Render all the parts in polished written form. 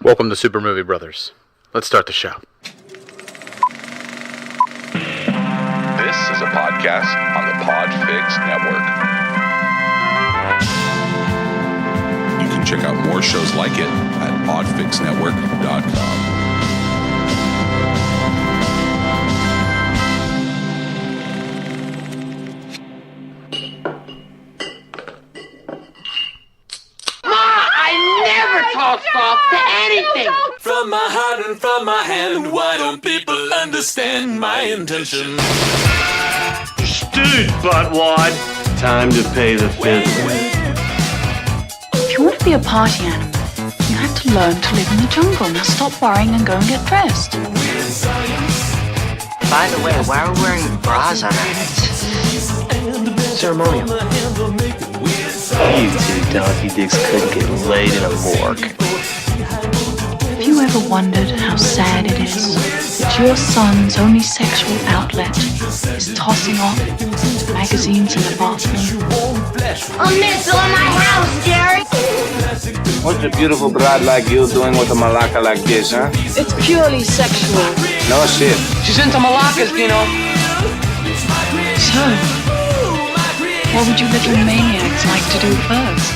Welcome to Super Movie Brothers. Let's start the show. This is a podcast on the Podfix Network. You can check out more shows like it at podfixnetwork.com. Off to anything. From my heart and from my hand, why don't people understand my intention? Dude, buttwad. Time to pay the fifth. If you want to be a party animal, you have to learn to live in the jungle. Now stop worrying and go and get dressed. By the way, why are we wearing bras on our heads? Ceremonial. You two donkey dicks couldn't get laid in a morgue. Have you ever wondered how sad it is that your son's only sexual outlet is tossing off magazines in the bathroom? A missile in my house, Jerry! What's a beautiful bride like you doing with a malacca like this, huh? It's purely sexual. No shit. She's into malakas, Pino. So, what would you little maniacs like to do first?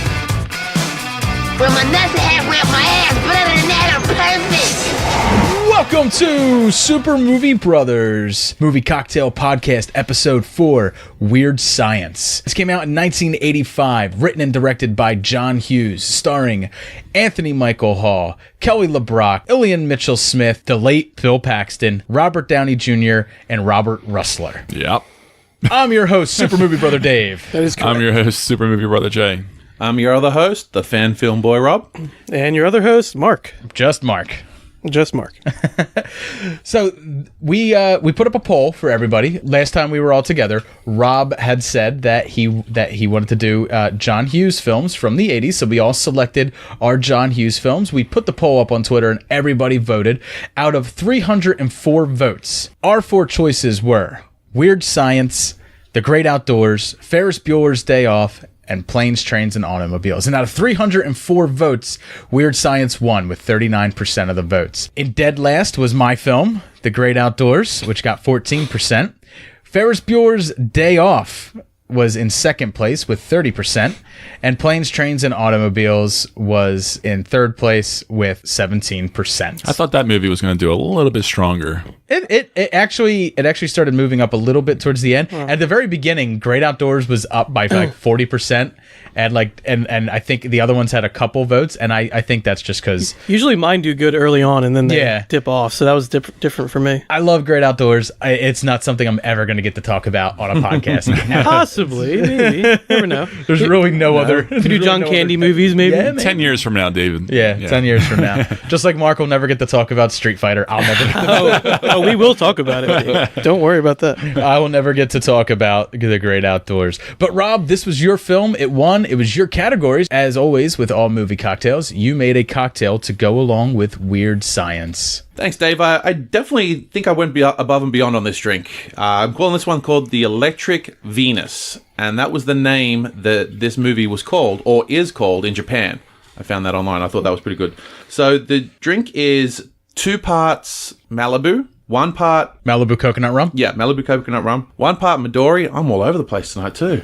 Well, my nuts have whipped my ass, but other than that, I'm perfect! Welcome to Super Movie Brothers Movie Cocktail Podcast, Episode 4, Weird Science. This came out in 1985, written and directed by John Hughes, starring Anthony Michael Hall, Kelly LeBrock, Ilian Mitchell-Smith, the late Phil Paxton, Robert Downey Jr., and Robert Russler. Yep. I'm your host, Super Movie Brother Dave. That is correct. I'm your host, Super Movie Brother Jay. I'm your other host, the Fan Film Boy Rob. And your other host, Mark. Just Mark. Just Mark. So we put up a poll for everybody. Last time we were all together, Rob had said that he wanted to do John Hughes films from the 80s. So we all selected our John Hughes films. We put the poll up on Twitter and everybody voted. Out of 304 votes, our four choices were Weird Science, The Great Outdoors, Ferris Bueller's Day Off, and Planes, Trains, and Automobiles. And out of 304 votes, Weird Science won with 39% of the votes. In dead last was my film, The Great Outdoors, which got 14%. Ferris Bueller's Day Off was in second place with 30%. And Planes, Trains, and Automobiles was in third place with 17%. I thought that movie was going to do a little bit stronger. It actually started moving up a little bit towards the end. At the very beginning, Great Outdoors was up by like 40%, and I think the other ones had a couple votes, and I think that's just because usually mine do good early on, and then they dip off. So that was different for me. I love Great Outdoors. It's not something I'm ever going to get to talk about on a podcast. Possibly, maybe. Never know. There's really no other. Could do John Candy movies, maybe. Yeah, 10 years from now, David. Yeah, 10 years from now. Just like Mark will never get to talk about Street Fighter, I'll never get to we will talk about it. Don't worry about that. I will never get to talk about The Great Outdoors. But Rob, this was your film. It won. It was your categories. As always, with all movie cocktails, you made a cocktail to go along with Weird Science. Thanks, Dave. I definitely think I went above and beyond on this drink. I'm calling this one called the Electric Venus, and that was the name that this movie was called, or is called, in Japan. I found that online. I thought that was pretty good. So the drink is 2 parts Malibu, 1 part Malibu Coconut Rum? Yeah, Malibu Coconut Rum. 1 part Midori. I'm all over the place tonight too.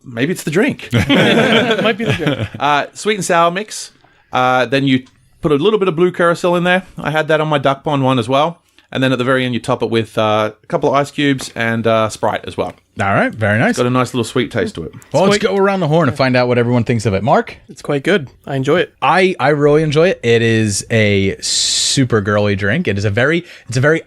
Maybe it's the drink. It might be the drink. Sweet and sour mix. Then you put a little bit of Blue Curacao in there. I had that on my Duck Pond one as well. And then at the very end, you top it with a couple of ice cubes and Sprite as well. All right, very nice. It's got a nice little sweet taste to it. Well, let's go around the horn and find out what everyone thinks of it. Mark? It's quite good. I enjoy it. I really enjoy it. It is a super girly drink. It's a very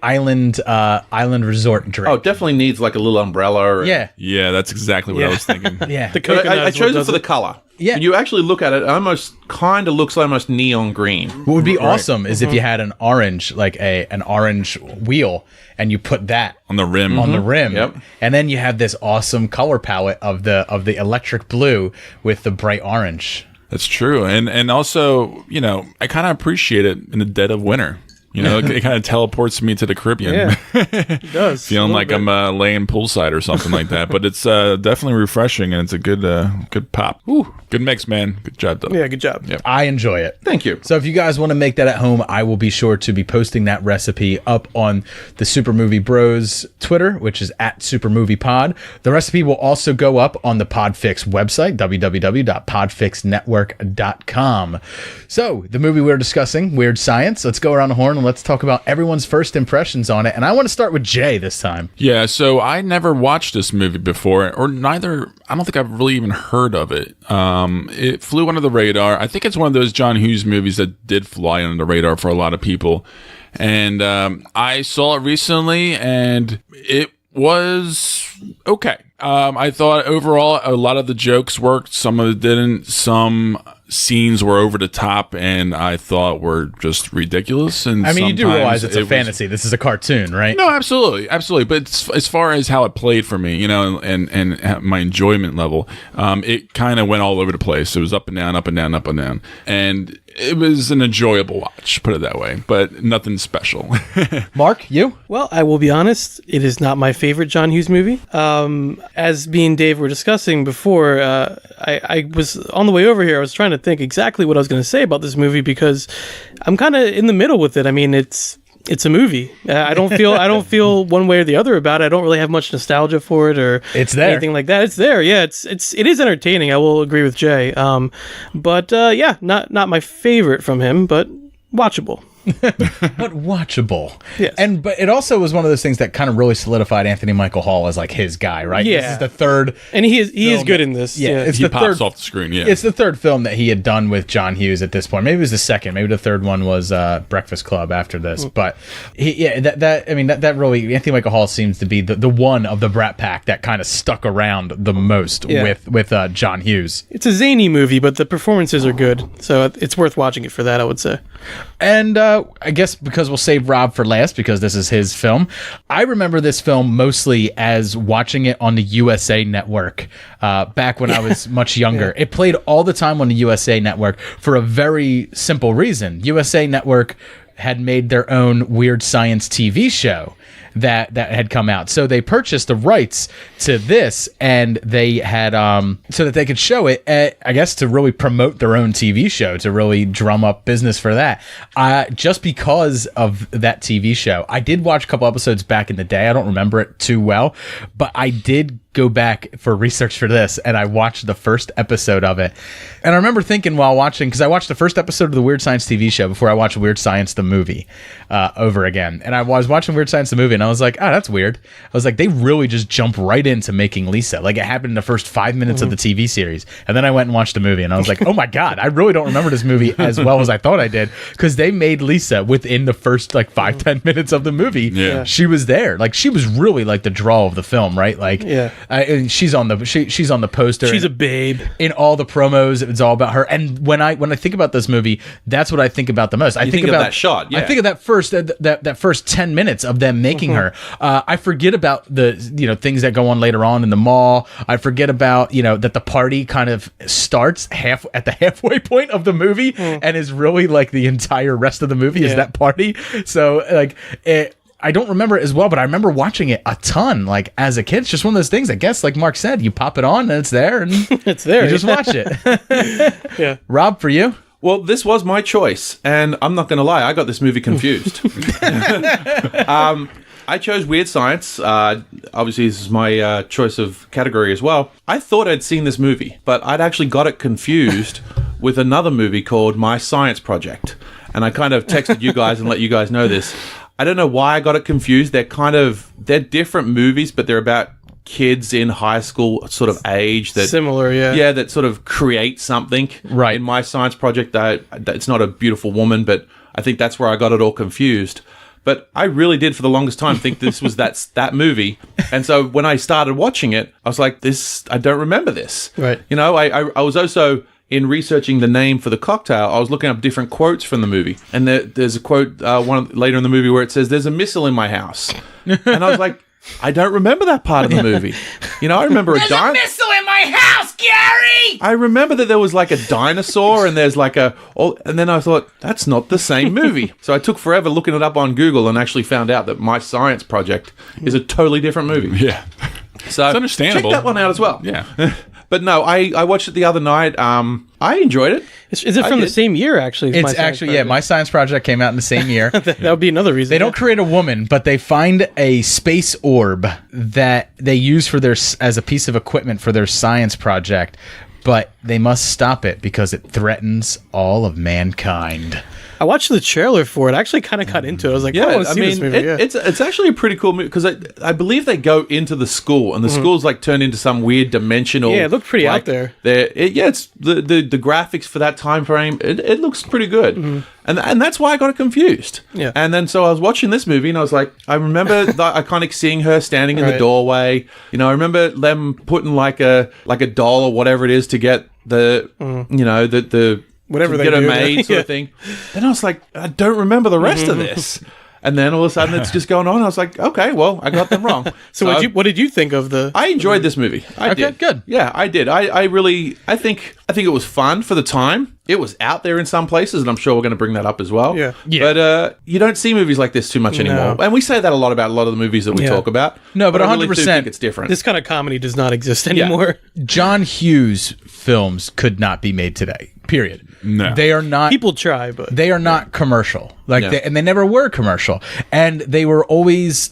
island resort drink. Oh, it definitely needs like a little umbrella. Yeah, that's exactly what I was thinking. Yeah. The coconut I chose it for the color. Yeah. When you actually look at it, it almost kind of looks almost neon green. What would be awesome is if you had an orange, like an orange wheel, and you put that on the rim. Yep. And then you have this awesome color palette of the electric blue with the bright orange. That's true. And also, I kind of appreciate it in the dead of winter. It kind of teleports me to the Caribbean. Yeah. It does. Feeling like I'm laying poolside or something like that. But it's definitely refreshing, and it's a good pop. Ooh, good mix, man. Good job, though. Yeah, good job. Yep. I enjoy it. Thank you. So if you guys want to make that at home, I will be sure to be posting that recipe up on the Super Movie Bros Twitter, which is at Super Movie Pod. The recipe will also go up on the Podfix website, www.podfixnetwork.com. So the movie we're discussing, Weird Science. Let's go around the horn and let's talk about everyone's first impressions on it. And I want to start with Jay this time. Yeah, so I never watched this movie before, or neither. I don't think I've really even heard of it. It flew under the radar. I think it's one of those John Hughes movies that did fly under the radar for a lot of people. And I saw it recently, and it was okay. I thought overall a lot of the jokes worked. Some of it didn't. Some scenes were over the top, and I thought were just ridiculous. And I mean, you do realize it's a fantasy. This is a cartoon, right? No, absolutely. But as far as how it played for me, and my enjoyment level, it kind of went all over the place. It was up and down, up and down, up and down, and it was an enjoyable watch, put it that way, but nothing special. Mark, you? Well, I will be honest, it is not my favorite John Hughes movie. As me and Dave were discussing before, I was on the way over here, I was trying to think exactly what I was going to say about this movie because I'm kind of in the middle with it. I mean, it's a movie. I don't feel one way or the other about it. I don't really have much nostalgia for it or anything like that. It's there. Yeah, it is entertaining. I will agree with Jay. But not my favorite from him, but watchable. But watchable. Yes. But it also was one of those things that kind of really solidified Anthony Michael Hall as like his guy, right? Yeah. This is the third. And he is good in this. Yeah. Yeah. He pops off the screen, yeah. It's the third film that he had done with John Hughes at this point. Maybe it was the second. Maybe the third one was Breakfast Club after this. But that really, Anthony Michael Hall seems to be the one of the Brat Pack that kind of stuck around the most with John Hughes. It's a zany movie, but the performances are good. So it's worth watching it for that, I would say. And I guess because we'll save Rob for last because this is his film. I remember this film mostly as watching it on the USA Network back when I was much younger. It played all the time on the USA Network for a very simple reason. USA Network had made their own Weird Science TV show that had come out. So they purchased the rights to this, and they had so that they could show it, I guess, to really promote their own TV show, to really drum up business for that. Just because of that TV show, I did watch a couple episodes back in the day. I don't remember it too well, but I did go back for research for this, and I watched the first episode of it. And I remember thinking while watching, because I watched the first episode of the Weird Science TV show before I watched Weird Science the movie over again. And I was watching Weird Science the movie, and I was like, oh, that's weird. I was like, they really just jump right into making Lisa. Like, it happened in the first 5 minutes of the TV series. And then I went and watched the movie, and I was like, oh my God, I really don't remember this movie as well as I thought I did, because they made Lisa within the first 5-10 minutes of the movie. Yeah. She was there. Like, she was really like the draw of the film, right? Like, and she's on the poster. She's a babe in all the promos. It's all about her. And when I think about this movie, that's what I think about the most. I think about that shot. Yeah. I think of that first 10 minutes of them making her. I forget about the things that go on later on in the mall. I forget about that the party kind of starts at the halfway point of the movie and is really like the entire rest of the movie is that party. So like it. I don't remember it as well, but I remember watching it a ton, like as a kid. It's just one of those things, I guess, like Mark said, you pop it on and it's there, and it's there. You just watch it. Yeah. Rob, for you? Well, this was my choice, and I'm not going to lie, I got this movie confused. I chose Weird Science. Obviously, this is my choice of category as well. I thought I'd seen this movie, but I'd actually got it confused with another movie called My Science Project. And I kind of texted you guys and let you guys know this. I don't know why I got it confused. They're different movies, but they're about kids in high school sort of age that similar, that sort of create something. Right. In My Science Project, it's not a beautiful woman, but I think that's where I got it all confused. But I really did for the longest time think this was that movie. And so when I started watching it, I was like, I don't remember this. Right. I was also, in researching the name for the cocktail, I was looking up different quotes from the movie. And there's a quote later in the movie where it says, "There's a missile in my house." And I was like, I don't remember that part of the movie. You know, I remember a missile in my house, Gary! I remember that there was like a dinosaur and there's like and then I thought, that's not the same movie. So I took forever looking it up on Google and actually found out that My Science Project is a totally different movie. Yeah. So it's understandable. Check that one out as well. Yeah. But no, I watched it the other night. I enjoyed it. Is it from the same year, actually? It's actually, My Science Project came out in the same year. That would be another reason. They don't create a woman, but they find a space orb that they use as a piece of equipment for their science project, but they must stop it because it threatens all of mankind. I watched the trailer for it. I actually kind of got into it. I was like, I want to see this movie. It's actually a pretty cool movie because I believe they go into the school and the school's like turned into some weird dimensional. Yeah, it looked pretty out there. It's the graphics for that time frame. It looks pretty good, and that's why I got it confused. Yeah, and then so I was watching this movie and I was like, I remember the iconic seeing her standing in the doorway. You know, I remember them putting like a doll or whatever it is to get the the whatever to they get her do, made sort of thing. Then I was like, I don't remember the rest of this. And then all of a sudden it's just going on. I was like, okay, well, I got them wrong. So what did you think of the... I enjoyed this movie. I did. Good. Yeah, I did. I think it was fun for the time. It was out there in some places, and I'm sure we're going to bring that up as well. Yeah. But you don't see movies like this too much anymore. And we say that a lot about a lot of the movies that we talk about. No, but 100%. I really do think it's different. This kind of comedy does not exist anymore. John Hughes films could not be made today. Period. No. They are not. People try, but they are not commercial. And they never were commercial. And they were always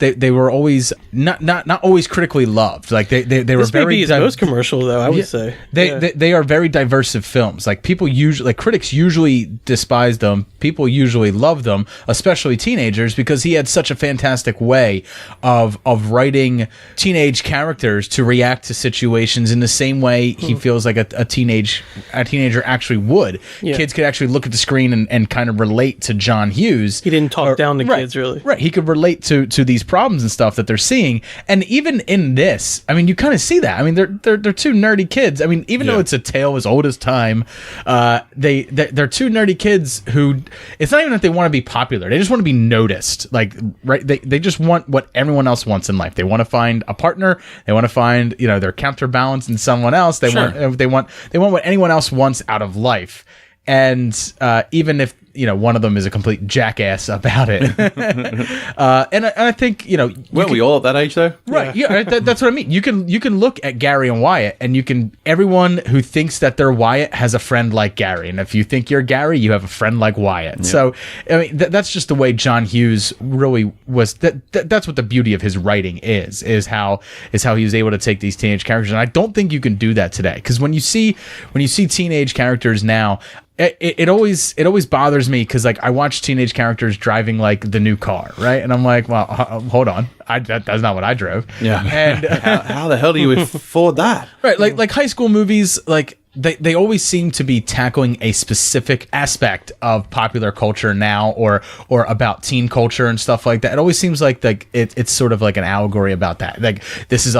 not always critically loved. Like they were this very. This may be his most commercial, though. I would say they are very diverse of films. Like people usually, like critics usually despise them. People usually love them, especially teenagers, because he had such a fantastic way of writing teenage characters to react to situations in the same way he feels like a teenager actually would. Yeah. Kids could actually look at the screen and kind of relate to John Hughes. He didn't talk down to kids, really. Right. He could relate to these problems and stuff that they're seeing. And even in this, I mean, you kind of see that. I mean, they're two nerdy kids. I mean, even though it's a tale as old as time, they're two nerdy kids who, it's not even that they want to be popular. They just want to be noticed. Like, right. They just want what everyone else wants in life. They want to find a partner. They want to find, their counterbalance in someone else. They want what anyone else wants out of life. And even if one of them is a complete jackass about it, and I think weren't we all at that age though? Right? Yeah, that's what I mean. You can look at Gary and Wyatt, and everyone who thinks that they're Wyatt has a friend like Gary, and if you think you're Gary, you have a friend like Wyatt. Yeah. So I mean, that's just the way John Hughes really was. That's what the beauty of his writing is how he was able to take these teenage characters, and I don't think you can do that today, because when you see teenage characters now. It always bothers me because like I watch teenage characters driving like the new car, right? And I'm like, well, hold on, that's not what I drove. Yeah. And how the hell do you afford that? Right, like high school movies, like they always seem to be tackling a specific aspect of popular culture now, or about teen culture and stuff like that. It always seems like it's sort of like an allegory about that. Like this is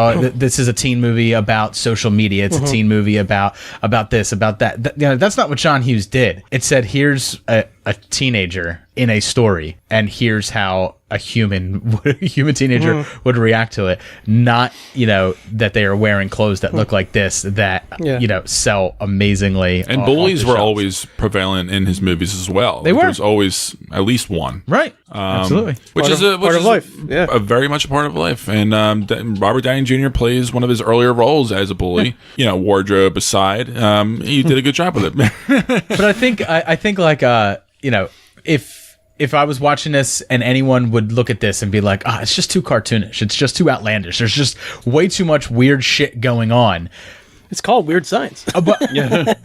a teen movie about social media. It's a teen movie about this, about that. That's not what John Hughes did. It said, here's a teenager in a story, and here's how a human teenager would react to it. Not that they are wearing clothes that look like this, that sell amazingly. And bullies were always prevalent in his movies as well. They were. There's always at least one. Right. Absolutely. Which is part of life. Yeah. A very much a part of life. And Robert Downey Jr. plays one of his earlier roles as a bully. Wardrobe aside, he did a good job with it. But I think like if I was watching this and anyone would look at this and be like, it's just too cartoonish, it's just too outlandish, there's just way too much weird shit going on. It's called Weird Science. But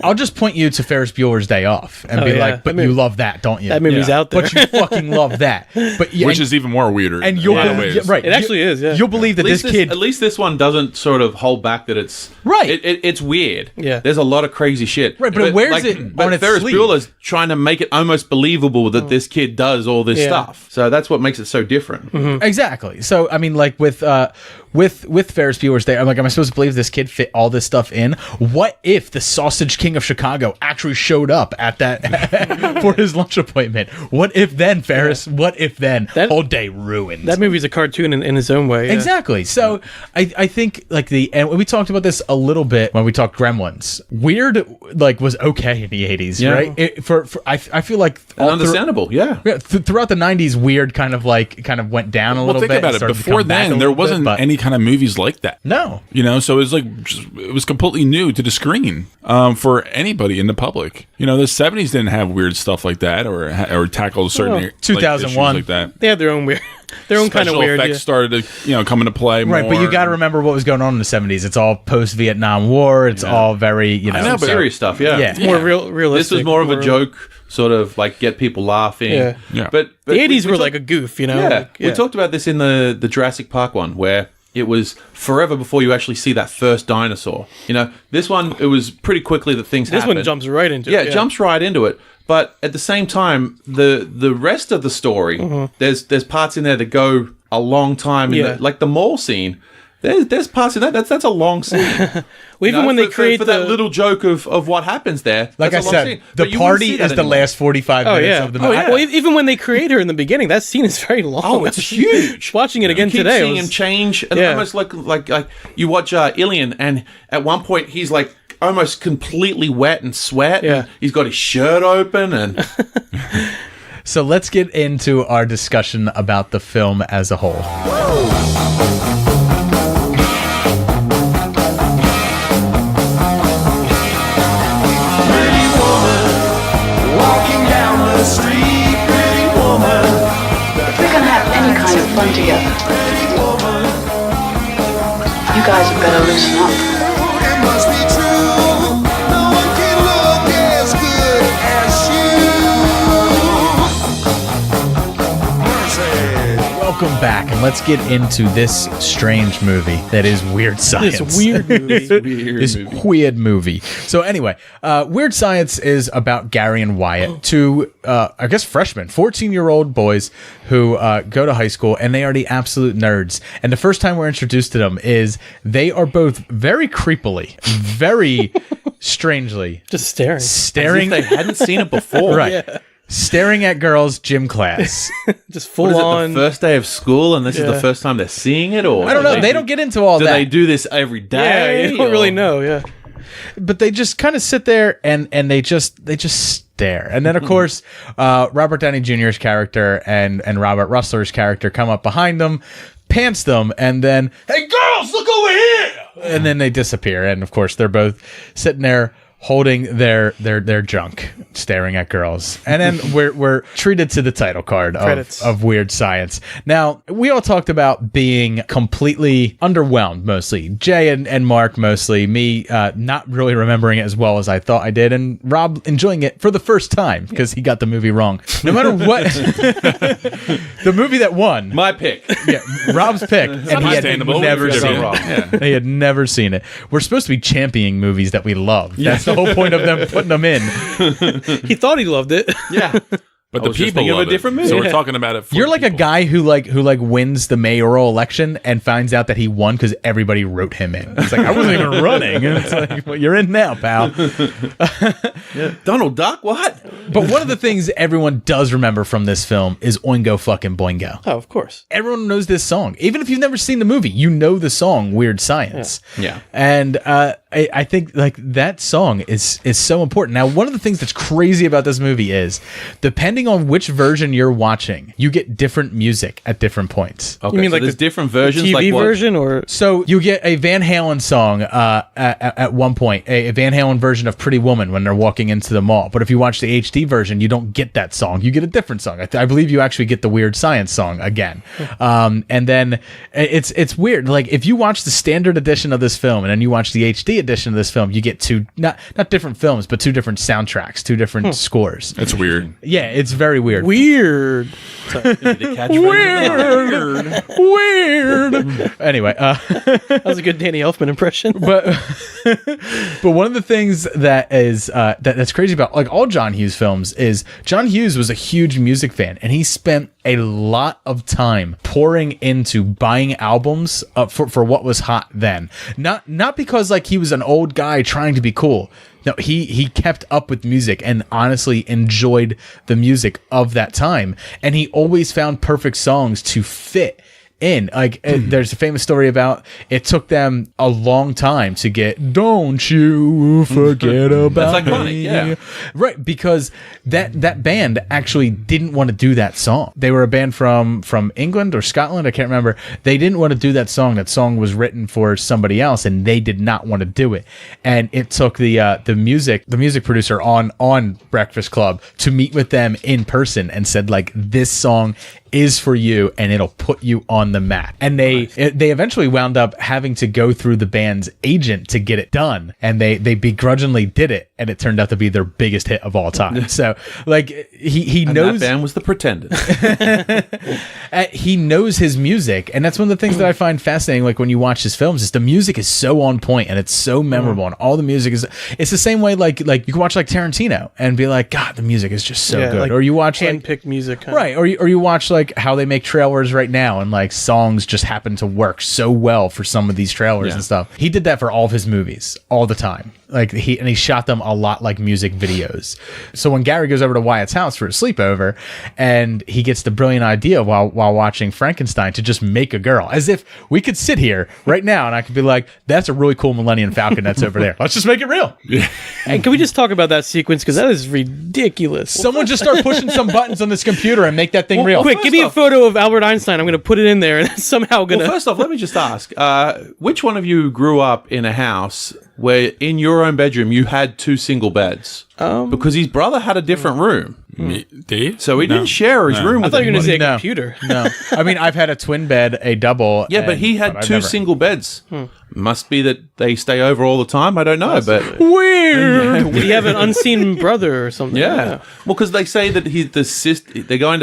I'll just point you to Ferris Bueller's Day Off and be like, but you love that, don't you? That movie's out there. But you fucking love that. But which is even more weirder. And you'll right. It actually is. Yeah. You'll believe that this kid. At least this one doesn't sort of hold back that it's right. It's weird. Yeah. There's a lot of crazy shit. Right, but it wears it but on its Ferris sleeve. Bueller's trying to make it almost believable that this kid does all this stuff. So that's what makes it so different. Mm-hmm. Exactly. So I mean, like with with Ferris Bueller's Day, I'm like, am I supposed to believe this kid fit all this stuff in? What if the Sausage King of Chicago actually showed up at that for his lunch appointment? What if then, Ferris? What if then? That whole day ruined. That movie's a cartoon in his own way. Yeah. Exactly. So I think like and we talked about this a little bit when we talked Gremlins. Weird like was okay in the 80s, right? I feel like understandable, throughout the 90s, weird kind of went down a little bit. Well, think about it. Before then, there wasn't any kind of movies like that. No, so it was like it was completely new to the screen for anybody in the public. The 70s didn't have weird stuff like that or tackle certain 2001 like that. They had their own weird. Their own kind of weird. Effects started to come into play more. Right, but you got to remember what was going on in the 70s. It's all post-Vietnam War. It's all very, I know, but serious stuff, more realistic. This was more of a joke, sort of like get people laughing. Yeah. But the 80s were like a goof, We talked about this in the Jurassic Park one, where it was forever before you actually see that first dinosaur. This one, it was pretty quickly that things happened. This one jumps right into it. Yeah, it jumps right into it. But at the same time, the rest of the story, there's parts in there that go a long time. Like the mall scene, there's parts in that. That's a long scene. Even when they create that little joke of what happens there. Like I said, the party is the last 45 minutes of the movie. Well, even when they create her in the beginning, that scene is very long. Oh, it's huge. Watching it again today, seeing him change, and almost like you watch Ilian, and at one point he's like almost completely wet and sweat. Yeah. And he's got his shirt open and. So let's get into our discussion about the film as a whole. Fun together. You guys had better loosen up. It must be true. No one can look as good as you. Welcome back, and let's get into this strange movie that is Weird Science. This weird movie. Weird movie. So anyway, Weird Science is about Gary and Wyatt, two, I guess, freshmen, 14-year-old boys who go to high school, and they are the absolute nerds. And the first time we're introduced to them is they are both very creepily, very strangely, just staring. As if they hadn't seen it before. Right. Yeah. Staring at girls' gym class. Just full on. The first day of school, and this is the first time they're seeing it? Or I don't know. They don't get into all that. Do they do this every day? Yeah, you don't really know, yeah. But they just kind of sit there and they just stare. And then, of course, Robert Downey Jr.'s character and Robert Russler's character come up behind them, pants them, and then, hey, girls, look over here! And then they disappear. And, of course, they're both sitting there holding their junk, staring at girls. And then we're treated to the title card of Weird Science. Now, we all talked about being completely underwhelmed, mostly. Jay and Mark, mostly. Me, not really remembering it as well as I thought I did. And Rob enjoying it for the first time because he got the movie wrong. No matter what. The movie that won. My pick. Yeah, Rob's pick. And he had never seen it. Yeah. He had never seen it. We're supposed to be championing movies that we love. That's the whole point of them putting them in. He thought he loved it. Yeah. But the people love a different movie. So we're talking about it. You're like a guy who wins the mayoral election and finds out that he won because everybody wrote him in. It's like, I wasn't even running. And it's like, well, you're in now, pal. Donald Duck, what? But one of the things everyone does remember from this film is Oingo fucking Boingo. Oh, of course. Everyone knows this song. Even if you've never seen the movie, you know the song Weird Science. Yeah. And I think like that song is so important. Now, one of the things that's crazy about this movie is depending on which version you're watching, you get different music at different points. Okay, you mean so like there's different versions, TV like what? version, or so you get a Van Halen song at one point, a Van Halen version of Pretty Woman when they're walking into the mall. But if you watch the HD version, you don't get that song. You get a different song. I believe you actually get the Weird Science song again. And then it's weird. Like if you watch the standard edition of this film and then you watch the HD edition of this film, you get two not different films, but two different soundtracks, two different scores. It's weird. Yeah, it's very weird. Weird. Anyway, that was a good Danny Elfman impression. but one of the things that is that's crazy about like all John Hughes films is John Hughes was a huge music fan, and he spent a lot of time pouring into buying albums for what was hot then. Not because like he was an old guy trying to be cool. No, he kept up with music and honestly enjoyed the music of that time, and he always found perfect songs to fit in. Like there's a famous story about it took them a long time to get "Don't You Forget About That's iconic, Me." yeah. Right, because that band actually didn't want to do that song. They were a band from England or Scotland, I can't remember. They didn't want to do that song. That song was written for somebody else, and they did not want to do it. And it took the music producer on Breakfast Club to meet with them in person and said like, this song is for you and it'll put you on the map. And they eventually wound up having to go through the band's agent to get it done, and they begrudgingly did it, and it turned out to be their biggest hit of all time. So like he and knows that band was the Pretenders. he knows his music, and that's one of the things that I find fascinating. Like when you watch his films, is the music is so on point and it's so memorable, and all the music is. It's the same way like you can watch like Tarantino and be like, God, the music is just so good. Like or you watch hand-picked music, right? Or you watch like how they make trailers right now, and like songs just happen to work so well for some of these trailers and stuff. He did that for all of his movies all the time. Like he shot them a lot like music videos. So when Gary goes over to Wyatt's house for a sleepover, and he gets the brilliant idea while watching Frankenstein to just make a girl, as if we could sit here right now and I could be like, that's a really cool Millennium Falcon that's over there. Let's just make it real. Yeah. And can we just talk about that sequence, because that is ridiculous. Someone just start pushing some buttons on this computer and make that thing real. Quick, give me a photo of Albert Einstein. I'm going to put it in there, and somehow going to. Well, first off, let me just ask: which one of you grew up in a house where in your own bedroom you had two single beds? Because his brother had a different room. Dave? So he didn't share his room with I thought you were going to say a No. computer. No, I mean I've had a twin bed, a double. Yeah, but he had two single beds. Must be that they stay over all the time. I don't know, but weird. Did he have an unseen brother or something? yeah. Well, because they say that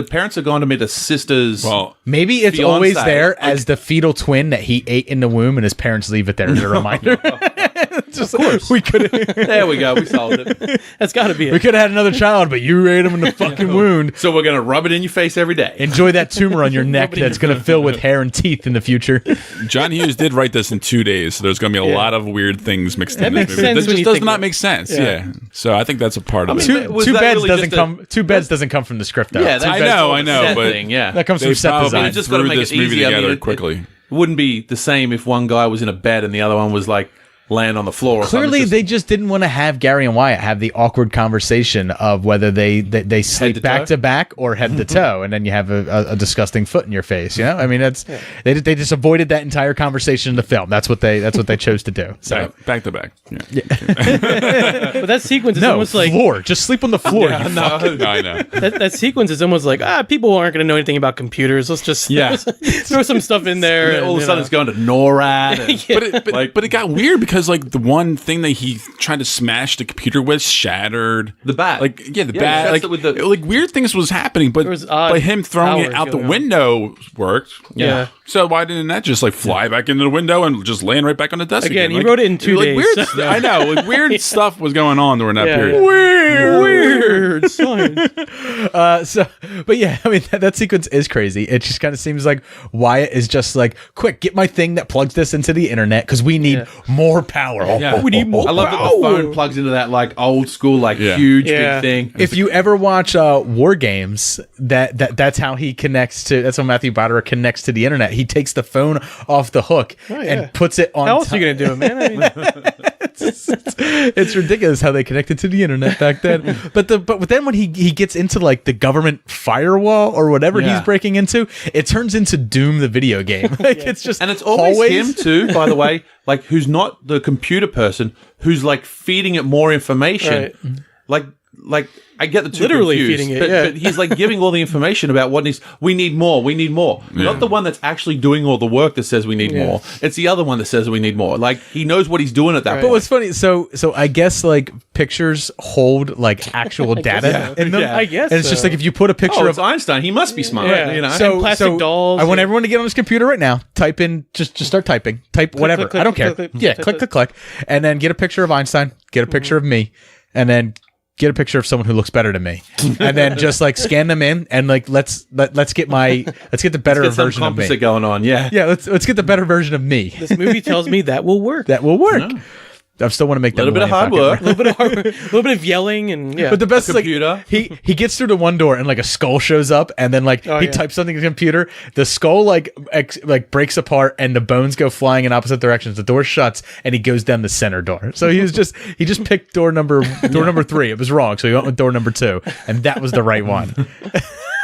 parents are going to meet a sister's. Well, Maybe it's fiancé. always there as the fetal twin that he ate in the womb, and his parents leave it there as a reminder. of course. We could There we go. We solved it. That's got to be we it. could have had another child, but you ate him in the fucking wound. So we're going to rub it in your face every day. Enjoy that tumor on your neck that's going to fill with hair and teeth in the future. John Hughes did write this in 2 days, so there's going to be a lot of weird things mixed That in this makes movie. sense That when just you does think not of it. make sense. Yeah. Yeah. So I think that's a part of I it. mean, was Two that beds really doesn't just a- come. Two beds doesn't come from the script though. Yeah, I know, set but thing, yeah. that comes They from set probably design. just got to threw make this it movie easy. I together mean, quickly. It wouldn't be the same if one guy was in a bed and the other one was like laying on the floor. Or Clearly, something. they just didn't want to have Gary and Wyatt have the awkward conversation of whether they sleep to back toe? to back or head to toe, and then you have a disgusting foot in your face. You know, I mean, they just avoided that entire conversation in the film. That's what they chose to do. So Back to back. Yeah. But that sequence is no almost like floor. Just sleep on the floor. you No, I know. that sequence is almost like people aren't going to know anything about computers. Let's just throw some stuff in there. And then all of a sudden it's going to NORAD. And, But it got weird because like the one thing that he tried to smash the computer with shattered. The bat. Like the he bat. shuts Like, it with the- like weird things was happening, but There was odd by him throwing it powers out the going on. window worked. Yeah. So why didn't that just like fly back into the window and just land right back on the desk Again, again? he Like, wrote it in 2 like, days. Weird, I know. Like, weird stuff was going on during that Yeah, period. yeah. Weird science. But yeah, I mean that sequence is crazy. It just kind of seems like Wyatt is just like, quick, get my thing that plugs this into the internet because we need more power. Yeah. We need more. I love that the phone plugs into that like old school, like huge Yeah. big thing. If you ever watch War Games, that's how he connects to. That's how Matthew Broderick connects to the internet. He takes the phone off the hook and puts it on. How else are you going to do it, man? I mean, It's ridiculous how they connected to the internet back then. But then when he gets into like the government firewall or whatever he's breaking into, it turns into Doom the video game. Like it's just And it's always him too, by the way, like who's not the computer person, who's like feeding it more information. Right. Like like, I get the two Literally confused, feeding it, but he's like giving all the information about what needs. We need more. Not the one that's actually doing all the work that says we need more. It's the other one that says we need more. Like, he knows what he's doing at that point. But what's funny, so I guess like pictures hold like actual data in them. I guess. And it's just like if you put a picture it's of Einstein, he must be smart. You know? And plastic dolls. I want everyone to get on this computer right now. Type in, just start typing. Type whatever. click, I don't click, care. click, Click, and then get a picture of Einstein. Get a picture of me, and then get a picture of someone who looks better than me, and then just like scan them in, and like let's get the better version of me going on. Yeah. Let's get the better version of me. This movie tells me that will work. That will work. No. I still want to make that a little bit of hard work, a little bit of yelling, and But the best is computer. Like he gets through to one door and like a skull shows up, and then like he types something in the computer. The skull like breaks apart, and the bones go flying in opposite directions. The door shuts, and he goes down the center door. So he just picked door number 3. It was wrong, so he went with door number 2, and that was the right one.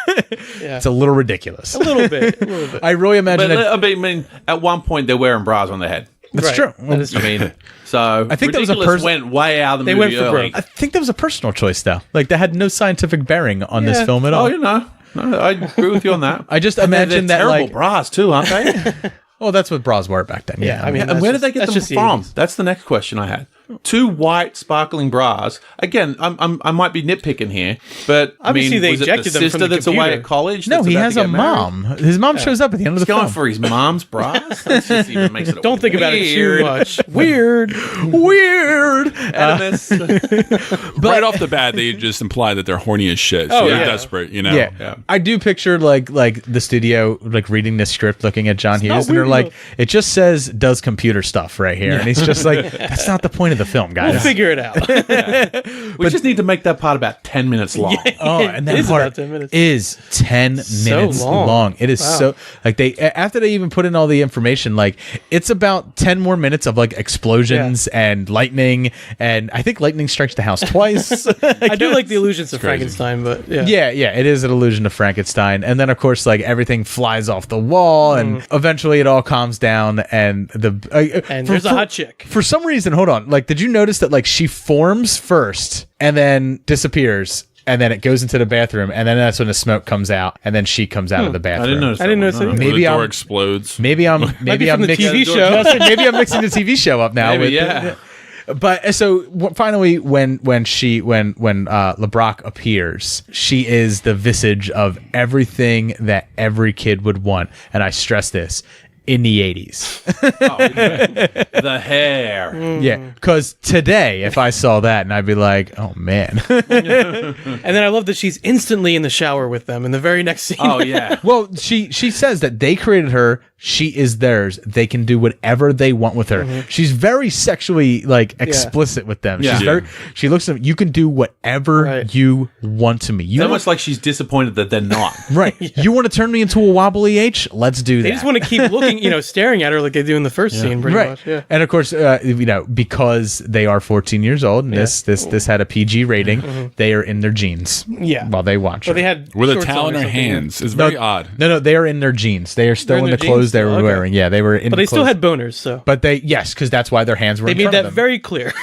It's a little ridiculous. A little bit. I really imagine. But, I mean, at one point they're wearing bras on their head. That's true. That is true. I mean, so I think that was Ridiculous went way out of the movie early. I think that was a personal choice, though. Like that had no scientific bearing on this film at all. Oh, you know, no, I agree with you on that. I just imagine that terrible like bras too, aren't they? Oh, that's what bras were back then. Yeah, I mean, and where did they get them just the from? 80s. That's the next question I had. 2 white sparkling bras. Again, I might be nitpicking here, but Obviously I mean, they was it ejected the them sister from the that's away computer. at college? no, that's he about has to a get married? mom. His mom shows up at the end of the He's going film. for his mom's bras. That just even makes it. Don't think about it too weird. much. Weird. Animus. Right off the bat, they just imply that they're horny as shit. So they're desperate, you know? Yeah. I do picture like the studio like reading this script, looking at John Hughes, and they're weird like, it just says does computer stuff right here, and he's just like, that's not the point of the film, guys. We'll figure it out. We just need to make that part about 10 minutes long. Oh, and that It is part about 10 minutes. is 10 minutes long. It is so like they after they even put in all the information, like it's about 10 more minutes of like explosions and lightning, and I think lightning strikes the house twice. I do like the illusions of Frankenstein, but Yeah, it is an illusion of Frankenstein, and then of course like everything flies off the wall, and eventually it all calms down, and there's a hot chick. For some reason, hold on, like did you notice that like she forms first and then disappears, and then it goes into the bathroom, and then that's when the smoke comes out, and then she comes out of the bathroom. I didn't notice. I didn't notice it. Maybe the door I'm explodes. maybe I'm from mixing the TV show. Maybe I'm mixing the TV show up now. Maybe, But so finally, when LeBrock appears, she is the visage of everything that every kid would want, and I stress this. In the 80s. The hair. Yeah, because today, if I saw that, and I'd be like, oh, man. And then I love that she's instantly in the shower with them in the very next scene. Oh, yeah. Well, she says that they created her. She is theirs. They can do whatever they want with her. She's very sexually explicit with them. Yeah. She's very. She looks at them. You can do whatever you want to me. You It's want, almost like she's disappointed that they're not. right. You want to turn me into a wobbly H? Let's do that. They just want to keep looking, staring at her like they do in the first scene, pretty much. Yeah. And of course, because they are 14 years old, and this had a PG rating, they are in their jeans. Yeah. While they watch. But they had With a shorts towel on in or her something. hands. It's very odd. No, they are in their jeans. They are still They're in in the their clothes jeans they were still? Okay. wearing. Yeah, they were in. But the they still clothes. had boners, so. But because that's why their hands were. They in made front that of them. very clear.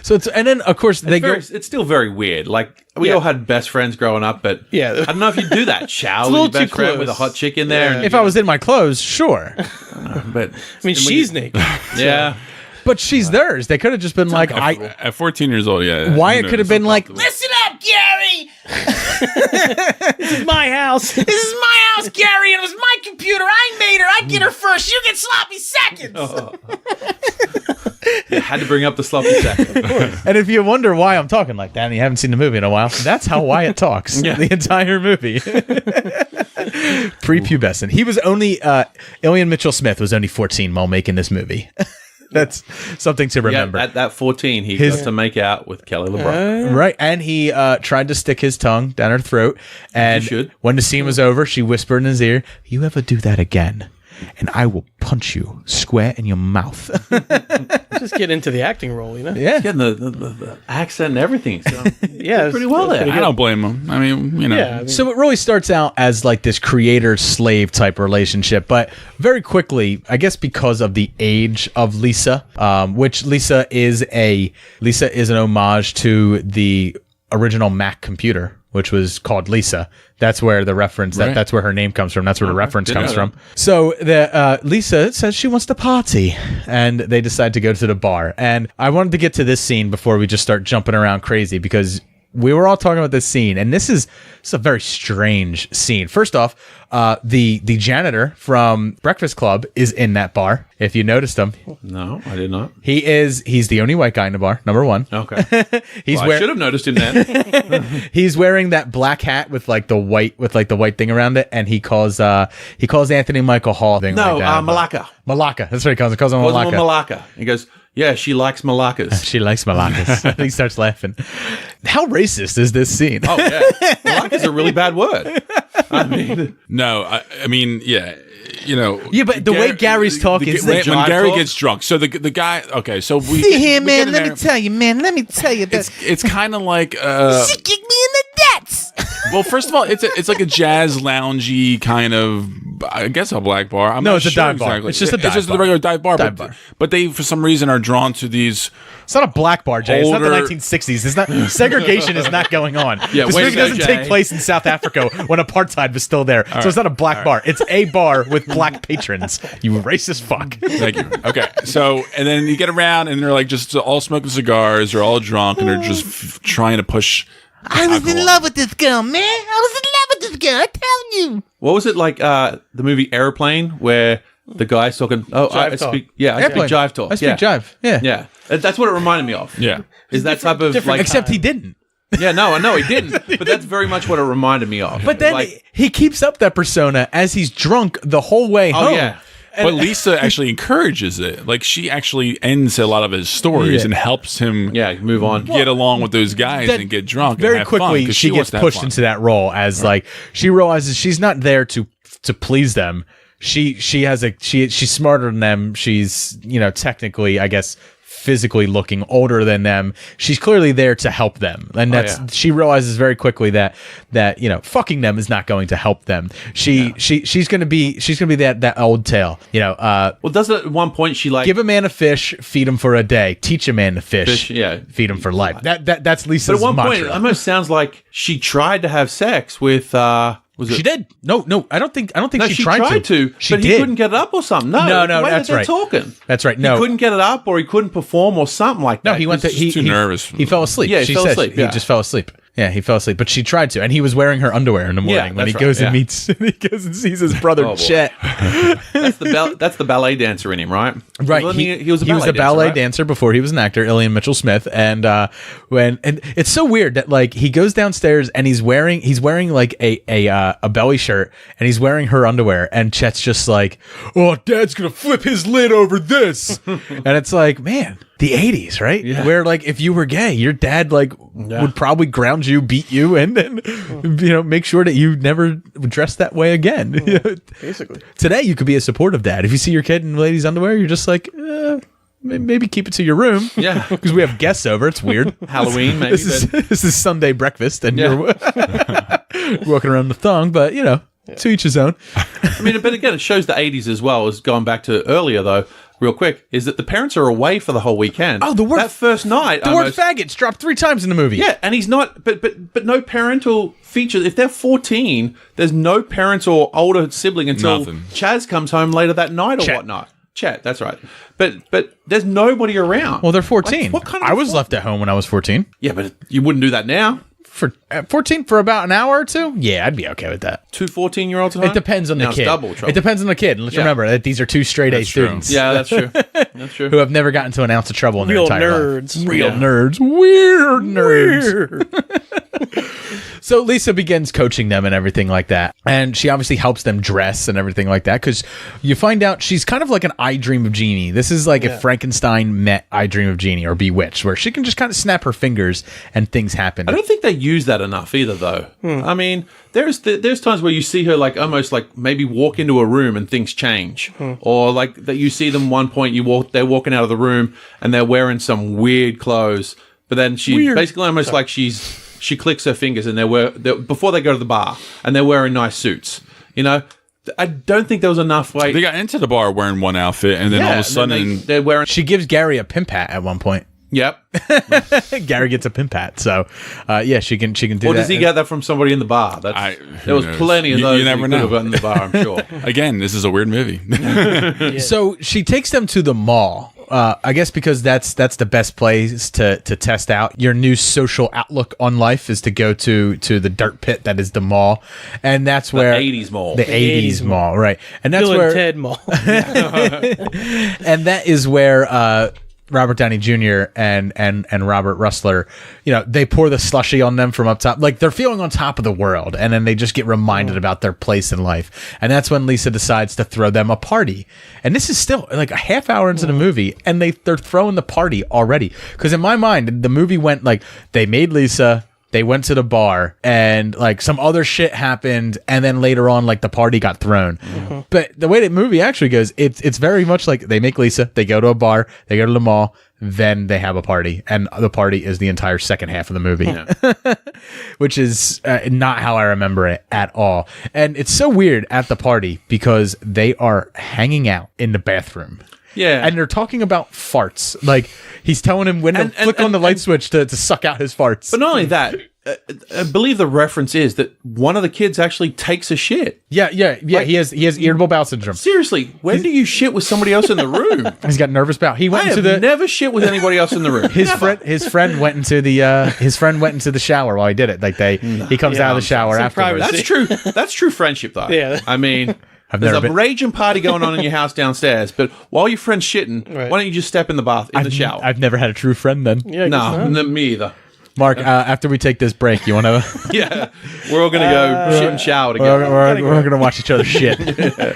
So and then of course they go. It's still very weird. Like we all had best friends growing up, but I don't know if you do that. Shower with your best friend with a hot chick in there. And, If I was in my clothes, sure. but I mean, she's naked. Yeah. But she's theirs. They could have just been like, At 14 years old, yeah. Wyatt could have been like, Listen up, Gary! This is my house. This is my house, Gary, and it was my computer. I made her. I get her first. You get sloppy seconds. You had to bring up the sloppy second. and if you wonder why I'm talking like that and you haven't seen the movie in a while, that's how Wyatt talks the entire movie. Prepubescent. He was only, Ilian Mitchell Smith was only 14 while making this movie. That's something to remember. At that 14, he got to make out with Kelly LeBron. Right. And he tried to stick his tongue down her throat. And when the scene was over, she whispered in his ear, "You ever do that again, and I will punch you square in your mouth. Just get into the acting role, you know? Yeah. Getting the accent and everything. So Yeah, pretty well there. I don't blame him. I mean, you know. Yeah, I mean, So it really starts out as like this creator-slave type relationship, but very quickly, I guess because of the age of Lisa, which Lisa is an homage to the original Mac computer, which was called Lisa. That's where the reference, that's where her name comes from. That's where the reference comes from. So Lisa says she wants to party, and they decide to go to the bar. And I wanted to get to this scene before we just start jumping around crazy, because we were all talking about this scene, and this is a very strange scene. First off, the janitor from Breakfast Club is in that bar. If you noticed him, No, I did not. he's the only white guy in the bar. Number one. Okay. He's I should have noticed him then. He's wearing that black hat with the white thing around it, and he calls Anthony Michael Hall thing. No, like that, Malacca. Malacca. That's what he calls him. He calls him Calls him Malacca. Malacca. He goes, yeah, she likes Malaccas. She likes Malaccas. And he starts laughing. How racist is this scene? Oh, yeah. Malacca's a really bad word. I mean, No, I mean, yeah, you know. Yeah, but the way Gary's talking, when Gary gets drunk. So the guy. Okay, so we see here, we man. get in Let me there. tell you, man. Let me tell you that It's kind of like. She kicked me in the nuts. Well, first of all, it's like a jazz loungy kind of. I guess a black bar. I'm No, not it's a sure dive bar. exactly. It's just a dive It's just bar. a regular dive bar. Dive bar. But they, for some reason, are drawn to these. It's not a black bar, Jay. It's not the Older- 1960s. It's not segregation is not going on. Yeah, this way movie to go, doesn't Jay. take place in South Africa when apartheid was still there. So it's not a black bar. It's a bar with black patrons. You racist fuck. Thank you. Okay, so and then you get around and they're like just all smoking cigars. They're all drunk and they're just trying to push. I was in love with this girl, man. I was in love with this girl. I'm telling you. what was it like? The movie Airplane, where the guy's talking. Oh, I Jive talk. speak. Yeah, I speak jive talk. I speak jive. Yeah. Yeah, that's what it reminded me of. Yeah. Is that type of like? Except he didn't. Yeah, no, I know he didn't. But that's very much what it reminded me of. But then like, he keeps up that persona as he's drunk the whole way home. oh yeah. But Lisa actually encourages it. Like she actually ends a lot of his stories and helps him. Yeah, move on. Get along with those guys That and get drunk. Very and have fun, quickly, 'cause she wants gets to have pushed fun. into that role as like she realizes she's not there to please them. She's smarter than them. She's technically, I guess, physically looking older than them. She's clearly there to help them, and she realizes very quickly that fucking them is not going to help them. She's gonna be that old tale. Well, doesn't at one point she like Give a man a fish, feed him for a day. Teach a man to fish, feed him for life. That's Lisa's But at one mantra. point, it almost sounds like she tried to have sex with. Was it? She did. No, I don't think No, she tried to. She but did. he couldn't get it up or something. No, No, the way that's that they're right. Talking. That's right. No, he couldn't get it up, or he couldn't perform, or something like that. No, he went to. He too nervous. He fell asleep. Yeah, he she fell said asleep, He yeah. just fell asleep. Yeah, he fell asleep. But she tried to, and he was wearing her underwear in the morning when he that's goes right, and yeah. meets. He goes and sees his brother Oh, boy. Chet. That's the ballet dancer in him, right? Right, Wasn't he was a ballet dancer right? before he was an actor, Illian Mitchell Smith, and it's so weird that like he goes downstairs and he's wearing like a belly shirt and he's wearing her underwear, and Chet's just like, oh, Dad's gonna flip his lid over this, and it's like, man, the 80s, right? Yeah. Where like if you were gay, your dad like would probably ground you, beat you, and then make sure that you never dress that way again. Basically. Today, you could be a supportive dad. If you see your kid in ladies' underwear, you're just like, maybe keep it to your room. Yeah. Because we have guests over. It's weird. Halloween, maybe. This is Sunday breakfast, and you're walking around the thong, but, to each his own. I mean, but again, it shows the 80s as well. As going back to earlier, though, real quick, is that the parents are away for the whole weekend. Oh, the word that first night. The word faggots dropped 3 times in the movie. Yeah, and he's not, but no parental features. If they're 14, there's no parents or older sibling until Nothing. Chaz comes home later that night or Chet. whatnot. Chet, that's right. But there's nobody around. Well, they're 14. Like, what kind of I was left at home when I was 14. Yeah, but you wouldn't do that now. For 14 for about an hour or two? Yeah, I'd be okay with that. 2 14-year-olds at home? It depends on Now the it's kid. double trouble. It depends on the kid. And let's Yeah. remember that these are 2 straight A That's true. students. Yeah, that's true. That's true. Who have never gotten into an ounce of trouble in Real their entire nerds. life. Real Yeah. nerds. Weird nerds. So Lisa begins coaching them and everything like that. And she obviously helps them dress and everything like that, because you find out she's kind of like an I Dream of Jeannie. This is like if Frankenstein met I Dream of Jeannie or Bewitched, where she can just kind of snap her fingers and things happen. I don't think they use that enough either, though. I mean, there's times where you see her like almost like maybe walk into a room and things change, or like that you see them one point they're walking out of the room and they're wearing some weird clothes, but then she basically almost like she clicks her fingers and before they go to the bar and they're wearing nice suits. You know, I don't think there was enough. Like they got into the bar wearing one outfit, and then all of a sudden they're wearing. She gives Gary a pimp hat at one point. Yep. Gary gets a pimp hat, so she can do that. Or does he get that from somebody in the bar? There was plenty of those. You never know. In the bar, I'm sure. Again, this is a weird movie. So she takes them to the mall. I guess because that's the best place to test out your new social outlook on life is to go to the dirt pit that is the mall, and that's where the 80s mall, the 80s mall, right? And that's Bill where and Ted Mall, and that is where Robert Downey Jr. and Robert Russler, they pour the slushy on them from up top. Like they're feeling on top of the world. And then they just get reminded about their place in life. And that's when Lisa decides to throw them a party. And this is still like a half hour into the movie. And they're throwing the party already. Because in my mind, the movie went like they made Lisa. They went to the bar and like some other shit happened, and then later on like the party got thrown. But the way the movie actually goes, it's very much like they make Lisa, they go to a bar, they go to the mall, then they have a party, and the party is the entire second half of the movie, which is not how I remember it at all. And it's so weird at the party because they are hanging out in the bathroom. Yeah. And they're talking about farts. Like, he's telling him when to flick on the light switch to suck out his farts. But not only that, I believe the reference is that one of the kids actually takes a shit. Yeah. Like, he has irritable bowel syndrome. Seriously, when do you shit with somebody else in the room? He's got nervous bowel. He went never shit with anybody else in the room. His friend went into the shower while he did it. Like he comes out of the shower afterwards. That's true. That's true friendship, though. Yeah. I mean. There's a raging party going on in your house downstairs, but while your friend's shitting, why don't you just step in the shower? I've never had a true friend then. Yeah, no, me either. Mark, after we take this break, you want to? Yeah, we're all going to go shit and shower together. We're going to watch each other shit.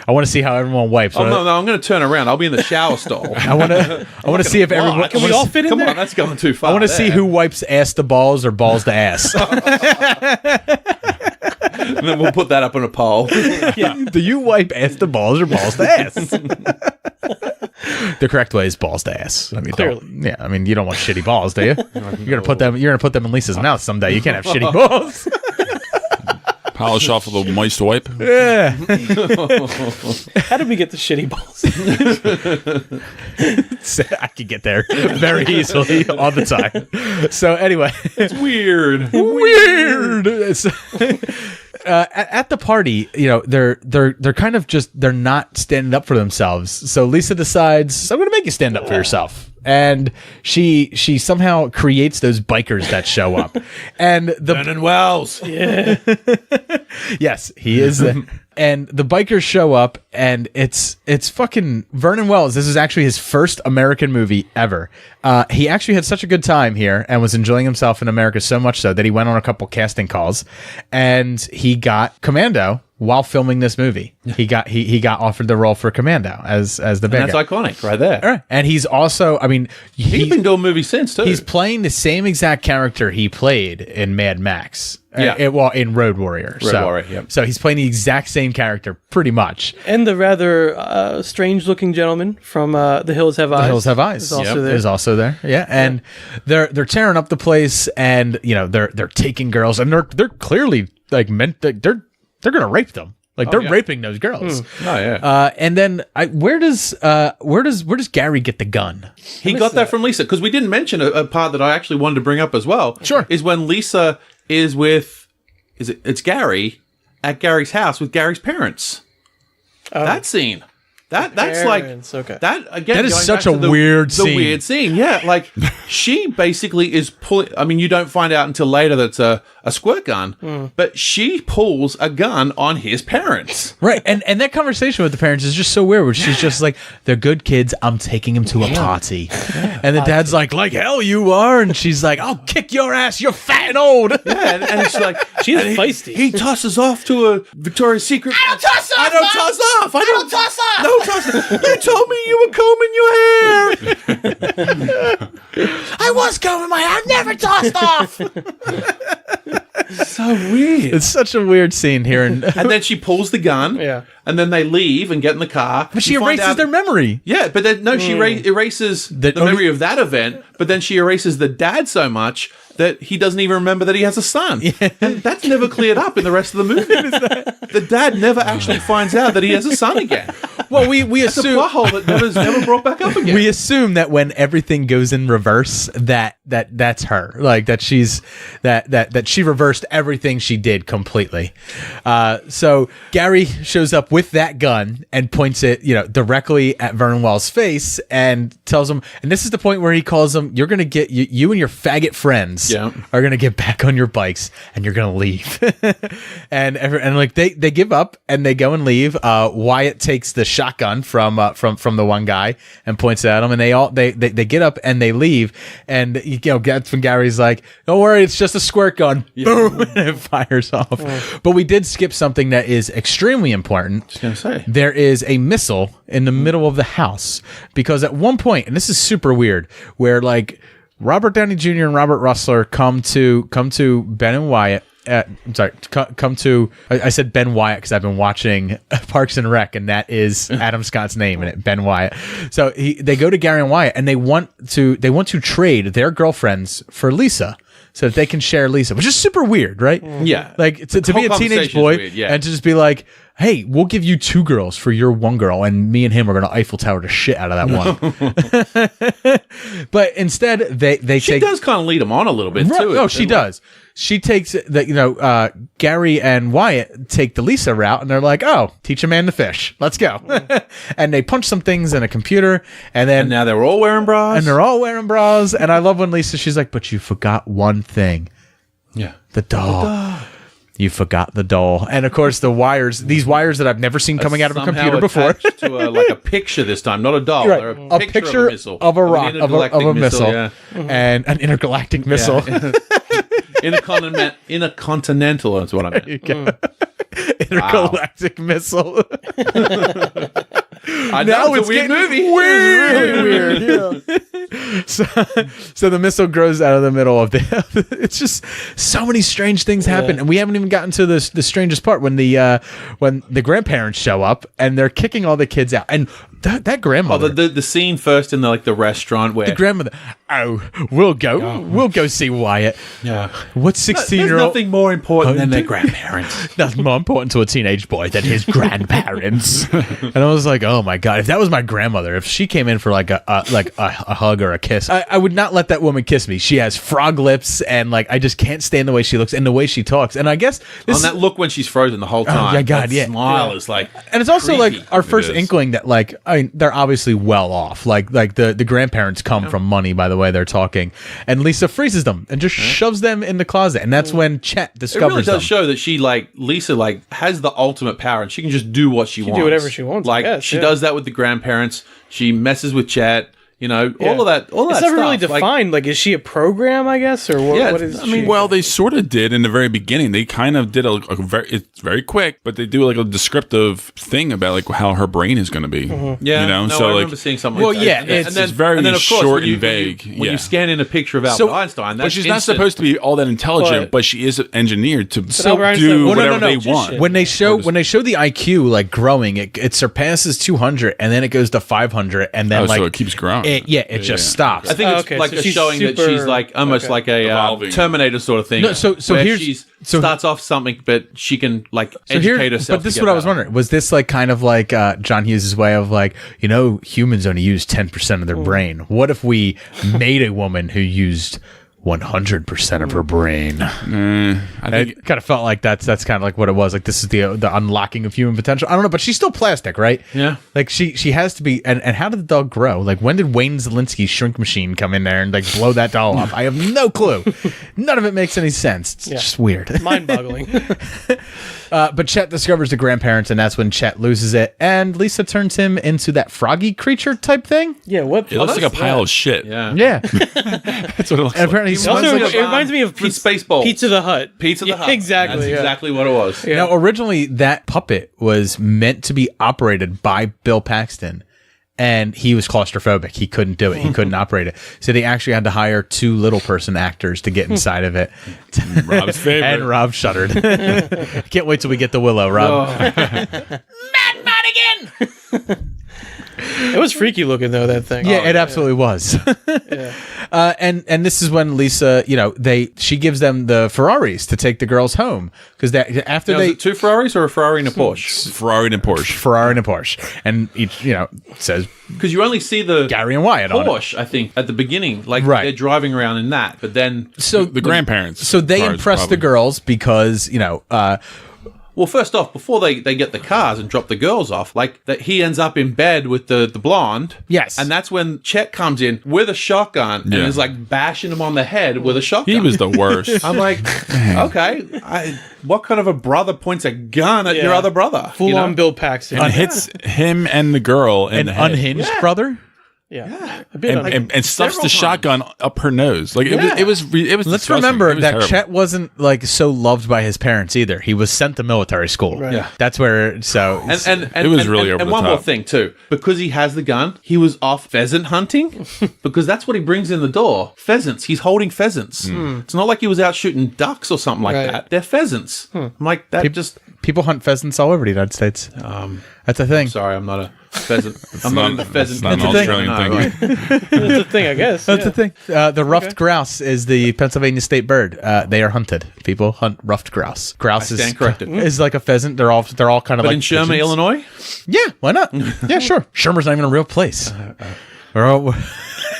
I want to see how everyone wipes. Oh, no, I'm going to turn around. I'll be in the shower stall. I want to see if everyone. Can we all fit in there? Come on, that's going too far. I want to see who wipes ass to balls or balls to ass. And then we'll put that up on a poll. Yeah. Do you wipe ass to balls or balls to ass? The correct way is balls to ass. I mean, you don't want shitty balls, do you? You're gonna put them in Lisa's mouth someday. You can't have shitty balls. Polish off with a moist wipe. Yeah. How did we get the shitty balls? I could get there very easily all the time. So anyway, it's weird. At the party, they're kind of they're not standing up for themselves. So Lisa decides, I'm going to make you stand up for yourself. And she somehow creates those bikers that show up. And Vernon Wells. Yeah. Yes, he is. And the bikers show up, and it's fucking Vernon Wells. This is actually his first American movie ever. He actually had such a good time here and was enjoying himself in America so much so that he went on a couple casting calls, and he got Commando while filming this movie. He got offered the role for Commando as the bad guy. That's iconic right there. Right. And he's also, I mean, he's been doing movies since too. He's playing the same exact character he played in Mad Max. Yeah. In Road Warrior. So he's playing the exact same character, pretty much. And the rather strange-looking gentleman from The Hills Have Eyes. The Hills Have Eyes is also there. Yeah, and they're tearing up the place, and they're taking girls, and they're clearly like meant that they're gonna rape them. Like they're raping those girls. Oh yeah. And then where does Gary get the gun? He got that from Lisa, because we didn't mention a part that I actually wanted to bring up as well. Sure. Is when Lisa is with it's Gary at Gary's house with Gary's parents. That scene. That's Parents, like okay. that again. That is going such back a to weird the scene. weird scene. Yeah, like she basically is pulling. I mean, you don't find out until later that it's a squirt gun, but she pulls a gun on his parents. Right, and that conversation with the parents is just so weird. Where she's just like, "They're good kids. I'm taking them to a party," and the dad's like hell you are," and she's like, "I'll kick your ass. You're fat and old." Yeah, and it's like She's feisty. He tosses off to a Victoria's Secret. I don't toss off! I don't toss off. I don't toss off! No toss off. You told me you were combing your hair. I was combing my hair. I've never tossed off. So weird. It's such a weird scene here, And then she pulls the gun. Yeah. And then they leave and get in the car. but she You find erases out- their memory. Yeah, but then no, she erases the only- memory of that event. But then she erases the dad so much that he doesn't even remember that he has a son. And that's never cleared up in the rest of the movie. The dad never actually finds out that he has a son again. Well, we It's a assume plot hole that never brought back up again. we assume that when everything goes in reverse, that's her. Like that she's that she reversed everything she did completely. So Gary shows up with that gun and points it, directly at Vernon Wells' face and tells him. And this is the point where he calls him, "You're gonna get you and your faggot friends are gonna get back on your bikes and you're gonna leave." and like they give up and they go and leave. Wyatt takes the shotgun from the one guy and points it at him, and they get up and they leave. And that's when Gary's like, "Don't worry, it's just a squirt gun." Boom, and it fires off. But we did skip something that is extremely important. I was gonna say. There is a missile in the middle of the house because at one point, and this is super weird, where like Robert Downey Jr. and Robert Russell come to Ben and Wyatt. Come to. I said Ben Wyatt because I've been watching Parks and Rec, and that is Adam Scott's name in it, Ben Wyatt. So they go to Gary and Wyatt, and they want to trade their girlfriends for Lisa, so that they can share Lisa, which is super weird, right? Yeah. Like to be a teenage boy and to just be like, "Hey, we'll give you 2 girls for your 1 girl, and me and him are going to Eiffel Tower the shit out of that one." But instead, they She does kind of lead him on a little bit, too. Oh, she does. She takes Gary and Wyatt take the Lisa route, and they're like, "Oh, teach a man to fish. Let's go." And they punch some things in a computer, and then now they're all wearing bras. And I love when Lisa, she's like, "But you forgot one thing." Yeah. The doll. You forgot the doll. And of course, these wires that I've never seen coming out of a computer before. Attached to a picture this time, not a doll. Right. They're A picture of a missile. of a rock, an of a intergalactic missile. Yeah. And an intergalactic missile. Intercontinental, that's what I meant. Intergalactic missile. I know, it's a weird movie. Weird. So the missile grows out of the middle of the. It's just so many strange things happen, and we haven't even gotten to the strangest part when the grandparents show up and they're kicking all the kids out, and that grandmother. The scene first in the restaurant where the grandmother. Oh, we'll go see Wyatt. Yeah. What 16-year-old? There's nothing more important than their grandparents. Nothing more important to a teenage boy than his grandparents. And I was like, oh my god, if that was my grandmother, if she came in for like a hug or a kiss, I would not let that woman kiss me. She has frog lips, and like I just can't stand the way she looks and the way she talks. And I guess on that look when she's frozen the whole time. Oh my god, that smile is like, and it's also creepy. like our first inkling that like they're obviously well off. Like the grandparents come from money by the way they're talking, and Lisa freezes them and just shoves them in the closet, and that's when Chet discovers it really does them. show that Lisa has the ultimate power, and she can just do what she wants. Do whatever she wants. Like she does that with the grandparents. She messes with Chet. All of that. All it's that never really stuff. defined. Like, is she a program? I guess, or what? Yeah, what is? I mean, she? Well, they sort of did in the very beginning. They kind of did it's very quick, but they do like a descriptive thing about like how her brain is going to be. Mm-hmm. Yeah, so I like, remember seeing something. Well, like that. yeah, it's very of course, short when you- and vague. When you scan in a picture of Albert Einstein, that's but she's not instant. supposed to be all that intelligent, but she is engineered to Albert Einstein do was whatever a they magician. want. When they show the IQ like growing, it surpasses 200, and then it goes to 500, and then so it keeps growing. It just stops. I think it's Okay, like so a she's showing that super- she's like almost like a Evolving. Terminator sort of thing. No, so where here's- she so- starts off something, but she can like educate herself. But this to is get what I was better. wondering. Was this like kind of like John Hughes' way of like, humans only use 10% of their brain. What if we made a woman who used 100% of her brain. I think It kind of felt like that's kind of like what it was. Like, this is the unlocking of human potential. I don't know, but she's still plastic, right? Yeah. Like, she has to be. And how did the dog grow? Like, when did Wayne Zielinski's shrink machine come in there and like blow that doll up? I have no clue. None of it makes any sense. It's just weird. Mind-boggling. But Chet discovers the grandparents, and that's when Chet loses it. And Lisa turns him into that froggy creature type thing. Yeah, what? it looks like a pile of shit. Yeah. Yeah. That's what it looks And like. apparently, he It smells also like it reminds me of Spaceballs. Pizza the Hut. Pizza the Yeah, Hut. exactly, That's yeah. exactly what it was. Yeah. Now, originally, that puppet was meant to be operated by Bill Paxton, and he was claustrophobic. He couldn't do it. He couldn't operate it. So they actually had to hire 2 little person actors to get inside of it. Rob's favorite. And Rob shuddered. Can't wait till we get the Willow, Rob. It was freaky looking though, that thing. Yeah, it absolutely was. And this is when Lisa, she gives them the Ferraris to take the girls home, because after Now, is it 2 Ferraris or a Ferrari and a Porsche? Ferrari and a Porsche. Ferrari and a Porsche, and each says Because you only see the Gary and Wyatt on it. Porsche, I think, at the beginning. Like, Right. they're driving around in that, but then... So The grandparents. So they cars, impress probably. the girls because Well, first off, before they get the cars and drop the girls off, like, that he ends up in bed with the blonde. Yes. And that's when Chet comes in with a shotgun and Yeah. is, like, bashing him on the head with a shotgun. He was the worst. I'm like, okay, what kind of a brother points a gun at your other brother? Full on Bill Paxton. And hits him and the girl in an the head. unhinged brother. Yeah. A bit And stuffs the several shotgun up her nose. Like Yeah. it was. Let's disgusting. remember It was that terrible. Chet wasn't like so loved by his parents either. He was sent to military school. Right. Yeah. That's where. So And It was really over and the one top. more thing too, because he has the gun, he was off pheasant hunting because that's what he brings in the door. Pheasants. He's holding pheasants. It's not like he was out shooting ducks or something like Right. that. They're pheasants. I'm like that. people hunt pheasants all over the United States. That's a thing. Sorry, I'm not a pheasant. I'm not into pheasant. That's not an Australian thing. That's a thing, I guess. That's the thing. The ruffed grouse is the Pennsylvania state bird. They are hunted. People hunt ruffed grouse. Grouse I stand corrected. is like a pheasant. They're all kind of But like in Sherman, pigeons. Illinois, Yeah, why not? Yeah, sure. Shermer's not even a real place. We're all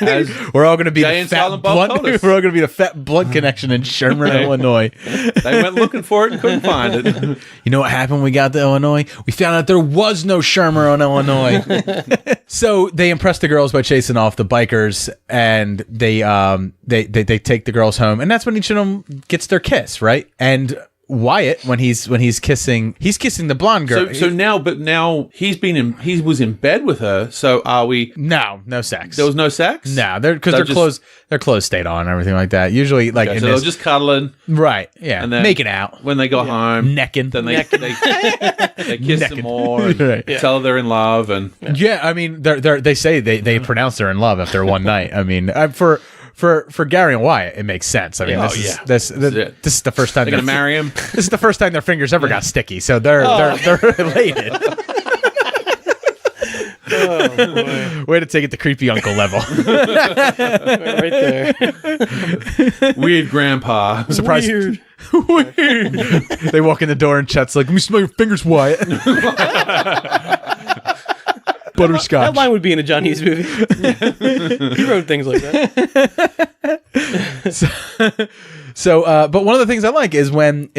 as we're all going to be Jay the and fat Silent Bob blunt. told us. We're all going to be the fat blunt connection in Sherman, Illinois. they went looking for it and couldn't find it. You know what happened when we got to Illinois? We found out there was no Shermer in Illinois. So they impress the girls by chasing off the bikers, and they take the girls home, and that's when each of them gets their kiss, right? And Wyatt, when he's kissing the blonde girl. So now he was in bed with her. So are we? No sex. There was no sex. No, because They'll their clothes stayed on and everything like that. Usually, like Okay, in so they're this, just cuddling, right? Yeah, and then making out, when they got home, necking. Then they kiss some Necking. more and Right. tell her they're in love. And Yeah, I mean, they say they pronounce they're in love after one night. I mean, for Gary and Wyatt, it makes sense. I mean, this is the first time they're gonna marry him. This is the first time their fingers ever got sticky, so they're related. Oh, boy. Way to take it to creepy uncle level. Right there. Weird grandpa. Surprise! Weird. Weird. They walk in the door and Chet's like, "Let me smell your fingers, Wyatt." Butterscotch. That line would be in a John Hughes movie. He wrote things like that. So, but one of the things I like is when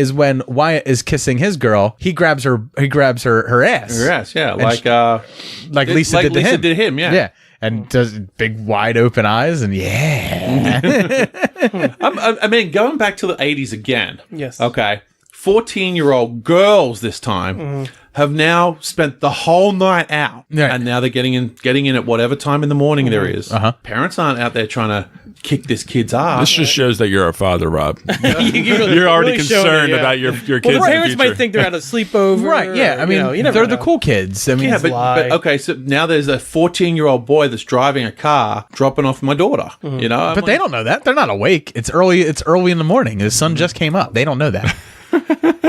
Wyatt is kissing his girl, he grabs her ass. Her ass, yeah, like Lisa did to Lisa him. did him, yeah. And does big wide open eyes and I mean, going back to the 80s again. Yes. Okay. 14-year-old girls this time have now spent the whole night out, Right. and now they're getting in at whatever time in the morning there is. Parents aren't out there trying to kick this kid's ass. This just shows that you're a father, Rob. You're You're already really showing concerned it, yeah. about your kids. Well, the in the parents might future. think they're at a sleepover. right. Yeah, I mean, you never they're the know. cool kids. I mean, Yeah, but okay, so now there's a 14-year-old boy that's driving a car, dropping off my daughter. You know, I'm but they don't know that. They're not awake. It's early in the morning. The sun just came up. They don't know that.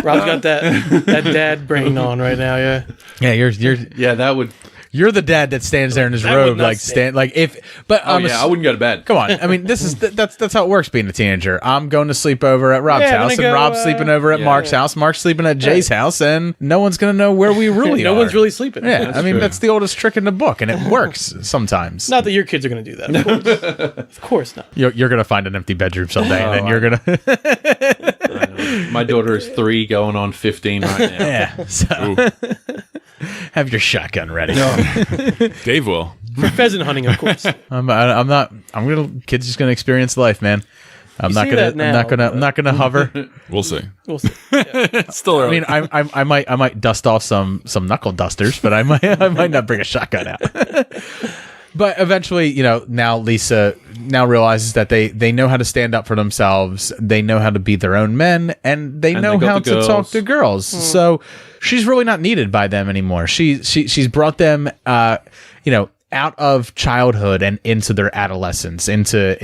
Rob's got that dad brain on right now, yeah. Yeah, you're yeah, that would. You're the dad that stands there in his That would robe, not like stay. I wouldn't go to bed. Come on, I mean, that's how it works being a teenager. I'm going to sleep over at Rob's Yeah, I'm house, gonna and go, Rob's sleeping over at Mark's house. Mark's sleeping at Jay's house, and no one's gonna know where we really are. No one's really sleeping. Yeah, I mean, that's the oldest trick in the book, and it works sometimes. Not that your kids are going to do that. Of course, of course not. You're gonna find an empty bedroom someday, and then you're gonna. My daughter is 3 going on 15 right now. Yeah. So have your shotgun ready. Dave will. For pheasant hunting, of course. Kids just gonna experience life, man. I'm not gonna hover. We'll see. We'll see. It's still early. I mean, I might dust off some knuckle dusters, but I might not bring a shotgun out. But eventually, now Lisa realizes that they know how to stand up for themselves. They know how to be their own men, and they know how to talk to girls. So she's really not needed by them anymore. She's brought them, out of childhood and into their adolescence, into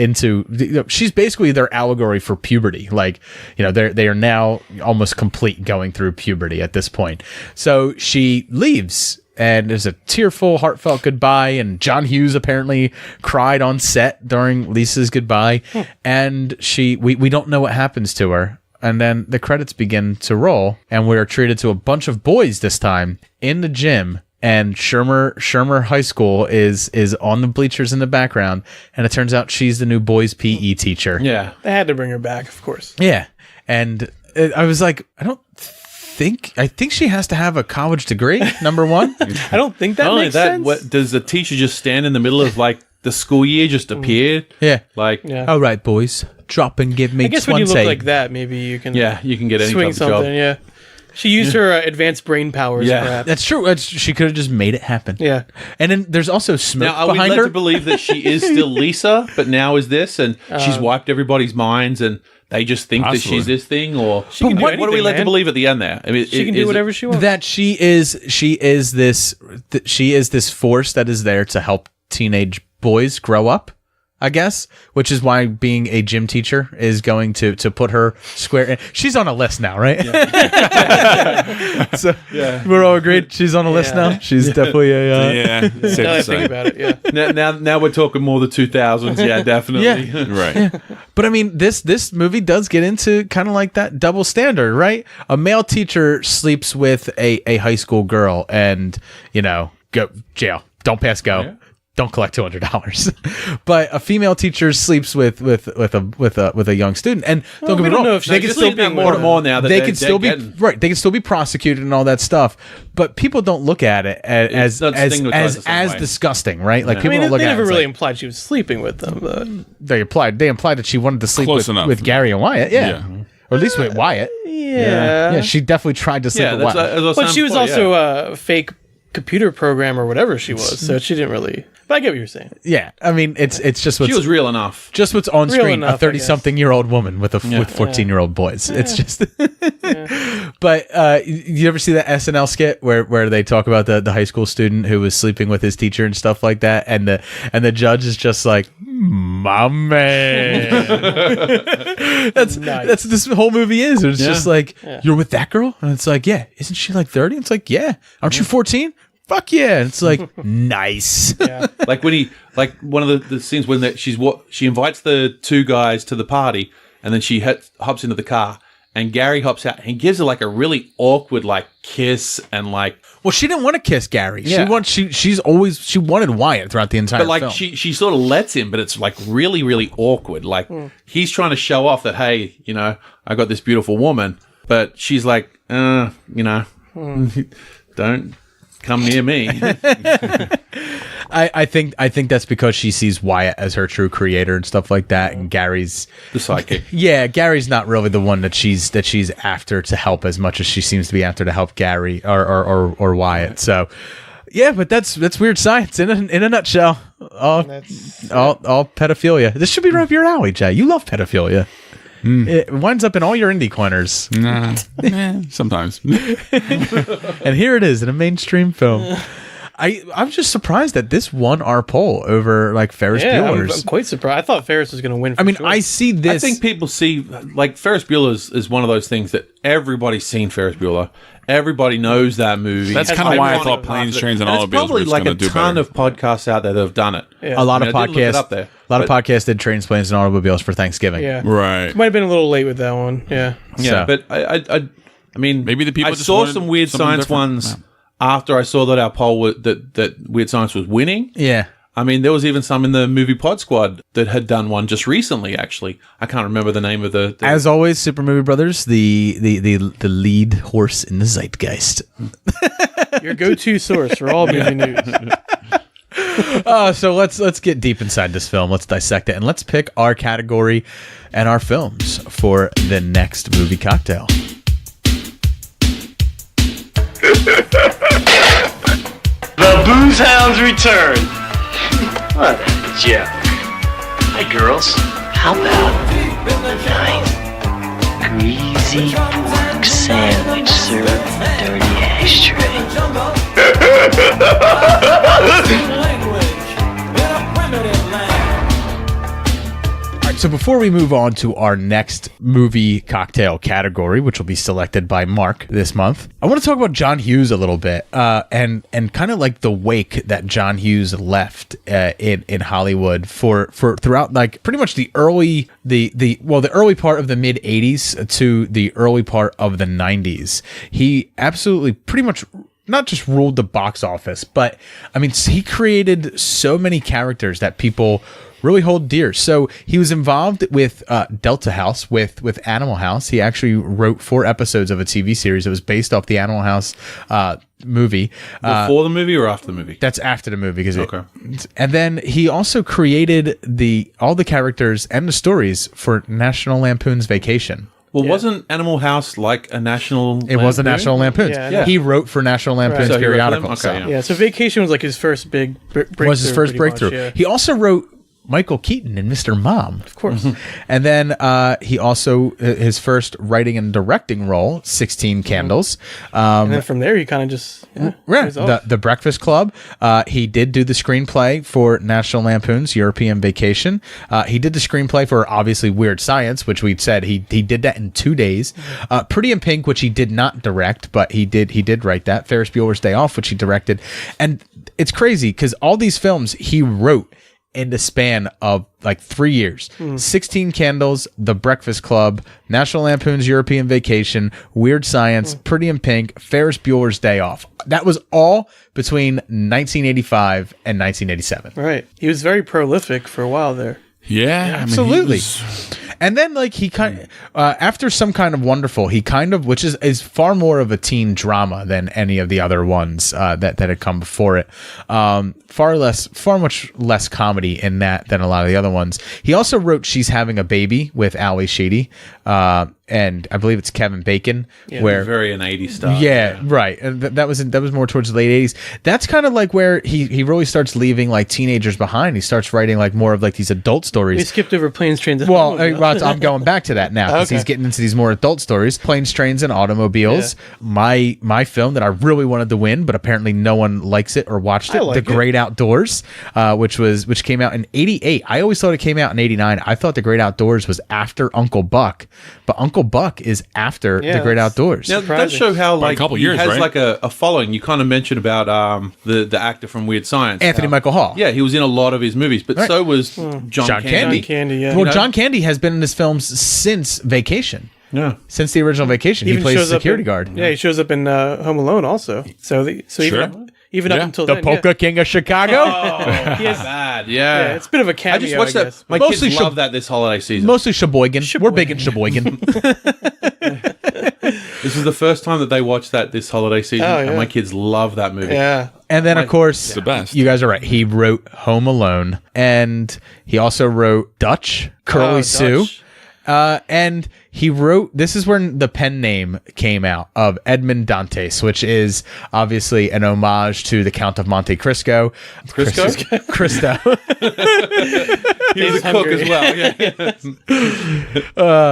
she's basically their allegory for puberty. Like, they are now almost complete going through puberty at this point. So she leaves. And there's a tearful, heartfelt goodbye. And John Hughes apparently cried on set during Lisa's goodbye. And we don't know what happens to her. And then the credits begin to roll. And we are treated to a bunch of boys this time in the gym. And Shermer High School is on the bleachers in the background. And it turns out she's the new boys' PE teacher. Yeah. They had to bring her back, of course. Yeah. And I was like, I think she has to have a college degree, number one. I don't think that makes sense. What, does the teacher just stand in the middle of like the school year, just appeared? Yeah. Like, all right, boys, drop and give me 20. I guess when you look like that, maybe you can. Yeah, you can get any swing type of something. job. Yeah. She used her advanced brain powers. Yeah. Perhaps. That's true. She could have just made it happen. Yeah. And then there's also smoke Now, are we behind led her. to believe that she is still Lisa, but now is this, and she's wiped everybody's minds, and they just think that she's this thing, or She can do what are we anything, led to man. believe at the end there? I mean, She can do whatever she wants. That she is this force that is there to help teenage boys grow up, I guess, which is why being a gym teacher is going to put her square in. She's on a list now, right? Yeah. So we're all agreed she's on a list now. She's definitely a Now that I think about it, yeah. now we're talking more the 2000s. Yeah, definitely. Yeah. Right. Yeah. But I mean, this movie does get into kind of like that double standard, right? A male teacher sleeps with a high school girl, and go jail. Don't pass go. Yeah. Don't collect $200. But a female teacher sleeps with a young student, and don't get me wrong, they can still be more and more now. That they can still be right. They can still be prosecuted and all that stuff. But people don't look at it as disgusting, right? Like people don't look they at it. Never really like, implied she was sleeping with them. But they implied that she wanted to sleep with Gary and Wyatt. Yeah. Or at least with Wyatt. Yeah. She definitely tried to sleep with Wyatt. But she was also a fake computer program or whatever she was, so she didn't really. But I get what you're saying. Yeah, I mean, it's just what's, she was real enough. Just what's on Real screen: enough, a 30-something-year-old woman with 14-year-old boys. It's just. But you ever see that SNL skit where they talk about the high school student who was sleeping with his teacher and stuff like that, and the judge is just like, my man. That's this whole movie is. It's just like, you're with that girl, and it's like, yeah, isn't she like 30? It's like, yeah, aren't you 14? Fuck yeah. And it's like, nice. Yeah. Like when one of the scenes when she invites the two guys to the party, and then she hops into the car, and Gary hops out and gives her like a really awkward like kiss, and like, well, she didn't want to kiss Gary. Yeah. She wanted Wyatt throughout the entire but like film. she sort of lets him, but it's like really, really awkward. Like he's trying to show off that, hey, I got this beautiful woman, but she's like, don't come near me. I think that's because she sees Wyatt as her true creator and stuff like that, and Gary's the sidekick. Yeah, Gary's not really the one that she's after to help as much as she seems to be after to help Gary or Wyatt. So yeah, but that's weird science in a nutshell. All pedophilia. This should be right up your alley, Jay. You love pedophilia. It winds up in all your indie corners. Nah, sometimes. And here it is in a mainstream film. I'm just surprised that this won our poll over like Ferris Bueller's. I'm quite surprised. I thought Ferris was going to win. I mean, sure. I see this. I think people see, like, Ferris Bueller is one of those things that everybody's seen Ferris Bueller. Everybody knows that movie. That's kind of why I thought Planes, Trains, and Automobiles probably was like going to a do ton better. of podcasts out there that have done it. Yeah. a lot of I did look it podcasts. up there, a lot of podcasts did Trains, Planes, and Automobiles for Thanksgiving. Yeah. Right. Might have been a little late with that one. Yeah. Yeah, So- but I mean, Maybe the people I just saw wanted some Weird something Science different. ones after I saw that our poll that Weird Science was winning. Yeah. I mean, there was even some in the Movie Pod Squad that had done one just recently. Actually, I can't remember the name of the As always, Super Movie Brothers, the lead horse in the zeitgeist. Your go-to source for all movie news. So let's get deep inside this film. Let's dissect it, and let's pick our category and our films for the next movie cocktail. The Booze Hounds return. What a joke. Hi, girls. How about a nice, greasy pork sandwich served in a dirty ashtray? All right, so before we move on to our next movie cocktail category, which will be selected by Mark this month, I want to talk about John Hughes a little bit, and kind of like the wake that John Hughes left in Hollywood for throughout like pretty much the early part of the mid '80s to the early part of the '90s. He absolutely pretty much not just ruled the box office, but I mean he created so many characters that people really hold dear. So he was involved with Delta House, with Animal House. He actually wrote 4 episodes of a TV series that was based off the Animal House movie. before the movie or after the movie? That's after the movie. Okay. And then he also created all the characters and the stories for National Lampoon's Vacation. Well, wasn't Animal House like a National It was a National Lampoon's. Yeah. He wrote for National Lampoon's So he wrote for them? periodical. Okay, so. yeah. So Vacation was like his first big breakthrough. Was his first pretty much, breakthrough. yeah. He also wrote Michael Keaton in Mr. Mom. Of course. And then he also, his first writing and directing role, 16 Candles. And then from there, he kind of just was off. The Breakfast Club. He did do the screenplay for National Lampoon's European Vacation. He did the screenplay for obviously Weird Science, which we said he did that in 2 days. Pretty in Pink, which he did not direct, but he did write that. Ferris Bueller's Day Off, which he directed. And it's crazy because all these films he wrote in the span of like 3 years. 16 Candles, The Breakfast Club, National Lampoon's European Vacation, Weird Science, Pretty in Pink, Ferris Bueller's Day Off. That was all between 1985 and 1987. Right. He was very prolific for a while there. Yeah, I mean, Absolutely. And then, like, he kind of, after Some Kind of Wonderful, he kind of, which is far more of a teen drama than any of the other ones that had come before it. Far much less comedy in that than a lot of the other ones. He also wrote She's Having a Baby with Ali Sheedy, and I believe it's Kevin Bacon. Yeah, where Very an 80s stuff. Yeah, right. And that was more towards the late 80s. That's kind of like where he really starts leaving like teenagers behind. He starts writing like more of like these adult stories. We skipped over Planes, Trains, and Well, Automobiles. I'm going back to that now because Okay. he's getting into these more adult stories. Planes, Trains, and Automobiles. Yeah. My film that I really wanted to win, but apparently no one likes it or watched it. I like The it. Great Outdoors, which came out in '88. I always thought it came out in '89. I thought The Great Outdoors was after Uncle Buck, but Uncle Buck is after Yeah, The Great that's- Outdoors. Now, that does show how like couple he years, has right? like a following. You kind of mentioned about the actor from Weird Science, Anthony Michael Hall. Yeah, he was in a lot of his movies, but Right. so was John Candy. John Candy, yeah. Well, know? John Candy has been in his films since Vacation. Yeah. Since the original Vacation, he plays a shows up security in- guard. Yeah, he shows up in Home Alone also. So even up Yeah. until The then, Polka King of Chicago. he has, Bad, yeah, it's a bit of a cameo. I just watched I that. guess. My Mostly kids love that this holiday season. Mostly Sheboygan. We're big in Sheboygan. This is the first time that they watched that this holiday season, Oh, yeah. and my kids love that movie. Yeah. And then, of course, the best. You guys are right. He wrote Home Alone, and he also wrote Dutch, Curly Oh, Sue. Dutch. And he wrote, this is when the pen name came out of Edmond Dantes, which is obviously an homage to the Count of Monte Cristo. Cristo? Cristo. He was a cook hungry. as well. Yeah.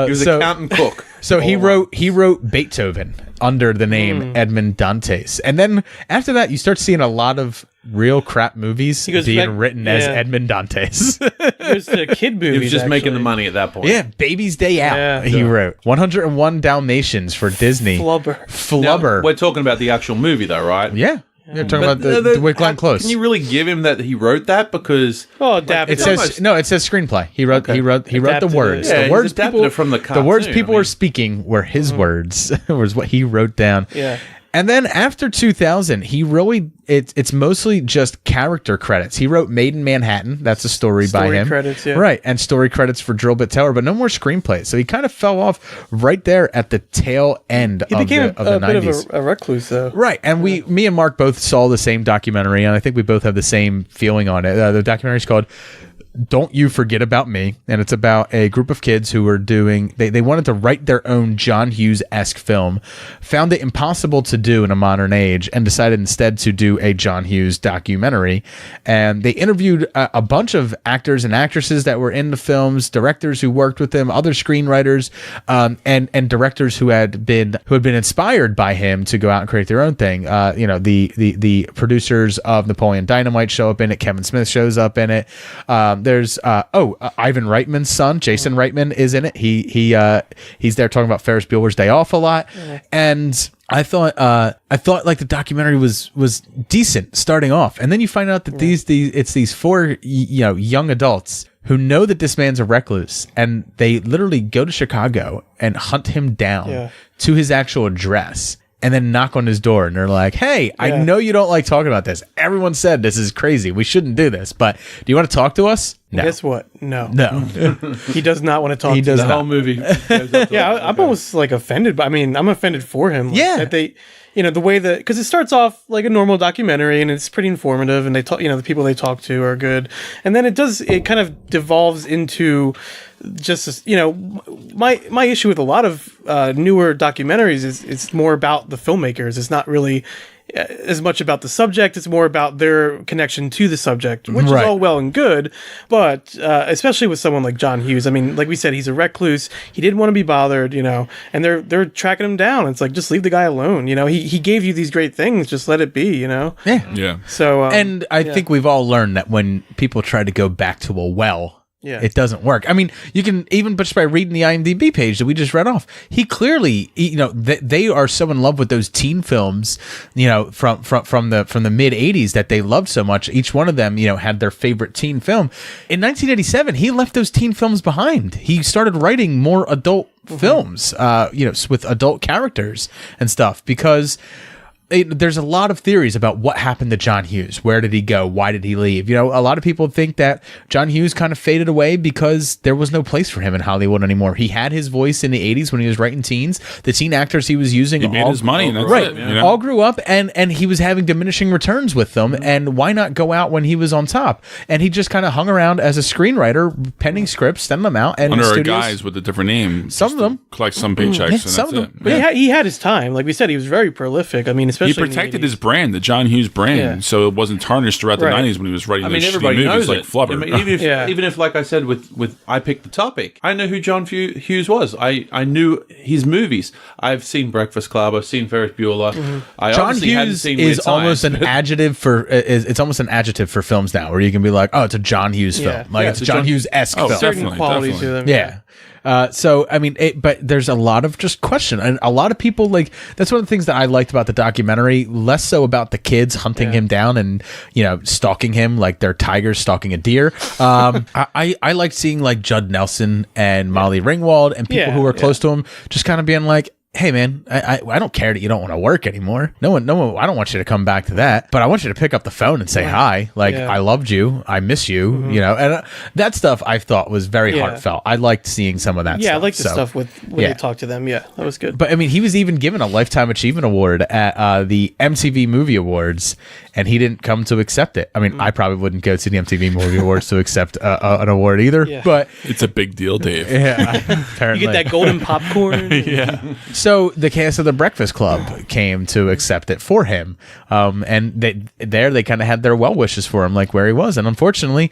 He was so- a accountant cook. So he wrote Beethoven under the name Edmond Dantes. And then after that, you start seeing a lot of real crap movies He goes being back- written as yeah. Edmond Dantes. It was to kid movies. He was just making the actually. money at that point. Yeah, Baby's Day Out. Yeah. He wrote 101 Dalmatians for Disney. Flubber. Now, Flubber. we're talking about the actual movie, though, right? Yeah. You're talking But about the with Glenn Close. Can you really give him that he wrote that? Because Oh, adapt. It says no. It says screenplay. He wrote the Adapted words. it. Yeah, The he's words adapted people it from the the words cartoon, people I mean. were speaking were his words. Was what he wrote down. Yeah. And then after 2000, he really it's mostly just character credits. He wrote Made in Manhattan. That's a story by Story him. credits, yeah. Right, and story credits for Drill Bit Taylor, but no more screenplays. So he kind of fell off right there at the tail end He of became the a bit 90s. of a recluse, though. Right, and me and Mark both saw the same documentary, and I think we both have the same feeling on it. The documentary is called Don't You Forget About Me, and it's about a group of kids who were doing, they wanted to write their own John Hughes-esque film, found it impossible to do in a modern age, and decided instead to do a John Hughes documentary. And they interviewed a bunch of actors and actresses that were in the films, directors who worked with him, other screenwriters, and directors who had been inspired by him to go out and create their own thing. The producers of Napoleon Dynamite show up in it. Kevin Smith shows up in it. There's Ivan Reitman's son, Jason Reitman, is in it. He's there talking about Ferris Bueller's Day Off a lot, and I thought like the documentary was decent starting off, and then you find out that these four young adults who know that this man's a recluse, and they literally go to Chicago and hunt him down to his actual address. And then knock on his door, and they're like, "Hey, I know you don't like talking about this. Everyone said this is crazy. We shouldn't do this. But do you want to talk to us?" No. Guess what? No. He does not want to talk He to does them. the whole movie. I'm almost like offended. But I mean, I'm offended for him. Like, Yeah. that they, the way that, because it starts off like a normal documentary and it's pretty informative, and they talk, the people they talk to are good, and then it kind of devolves into just my issue with a lot of newer documentaries is it's more about the filmmakers. It's not really as much about the subject. It's more about their connection to the subject, which is all well and good, but especially with someone like John Hughes. I mean, like we said, he's a recluse. He didn't want to be bothered, and they're tracking him down. It's like, just leave the guy alone. He gave you these great things. Just let it be. Yeah. So And I think we've all learned that when people try to go back to a well, it doesn't work. I mean, you can even just by reading the IMDb page that we just read off, he clearly, they are so in love with those teen films, from the mid '80s that they loved so much. Each one of them, had their favorite teen film. In 1987, he left those teen films behind. He started writing more adult films, with adult characters and stuff, because there's a lot of theories about what happened to John Hughes. Where did he go? Why did he leave? A lot of people think that John Hughes kind of faded away because there was no place for him in Hollywood anymore. He had his voice in the 80s when he was writing teens. The teen actors he was using, He made his money, and that's right, it, all grew up, and he was having diminishing returns with them. And why not go out when he was on top? And he just kind of hung around as a screenwriter, penning scripts, sending them out, and Under studios, guys with a different name. Some of them collect some paychecks, and some that's of it. them. But he had his time. Like we said, he was very prolific. I mean, especially He protected his brand, the John Hughes brand, so it wasn't tarnished throughout the Right. 90s when he was writing I mean, those shitty everybody movies knows like it. Flubber. I mean, even if, like I said, with I Picked the Topic, I know who John Hughes was. I knew his movies. I've seen Breakfast Club. I've seen Ferris Bueller. I John obviously hadn't Hughes seen is Weird almost Science, an but- adjective for it's almost an adjective for films now, where you can be like, oh, it's a John Hughes Yeah. film, like Yeah, it's a it's a John John- Hughes-esque Oh, film. certain definitely, qualities definitely. to them. Yeah. So I mean, but there's a lot of just question, and a lot of people like that's one of the things that I liked about the documentary. Less so about the kids hunting him down and stalking him like they're tigers stalking a deer. I liked seeing like Judd Nelson and Molly Ringwald and people who were close to him just kind of being like, hey man, I don't care that you don't want to work anymore. No one, I don't want you to come back to that, but I want you to pick up the phone and say hi. Like, I loved you. I miss you, and that stuff I thought was very heartfelt. I liked seeing some of that stuff. I like the stuff when they talk to them. Yeah, that was good. But I mean, he was even given a Lifetime Achievement Award at the MTV Movie Awards, and he didn't come to accept it. I mean, I probably wouldn't go to the MTV Movie Awards to accept an award either, but it's a big deal, Dave. apparently. You get that golden popcorn. So the cast of The Breakfast Club came to accept it for him, and they kind of had their well wishes for him, like where he was. And unfortunately,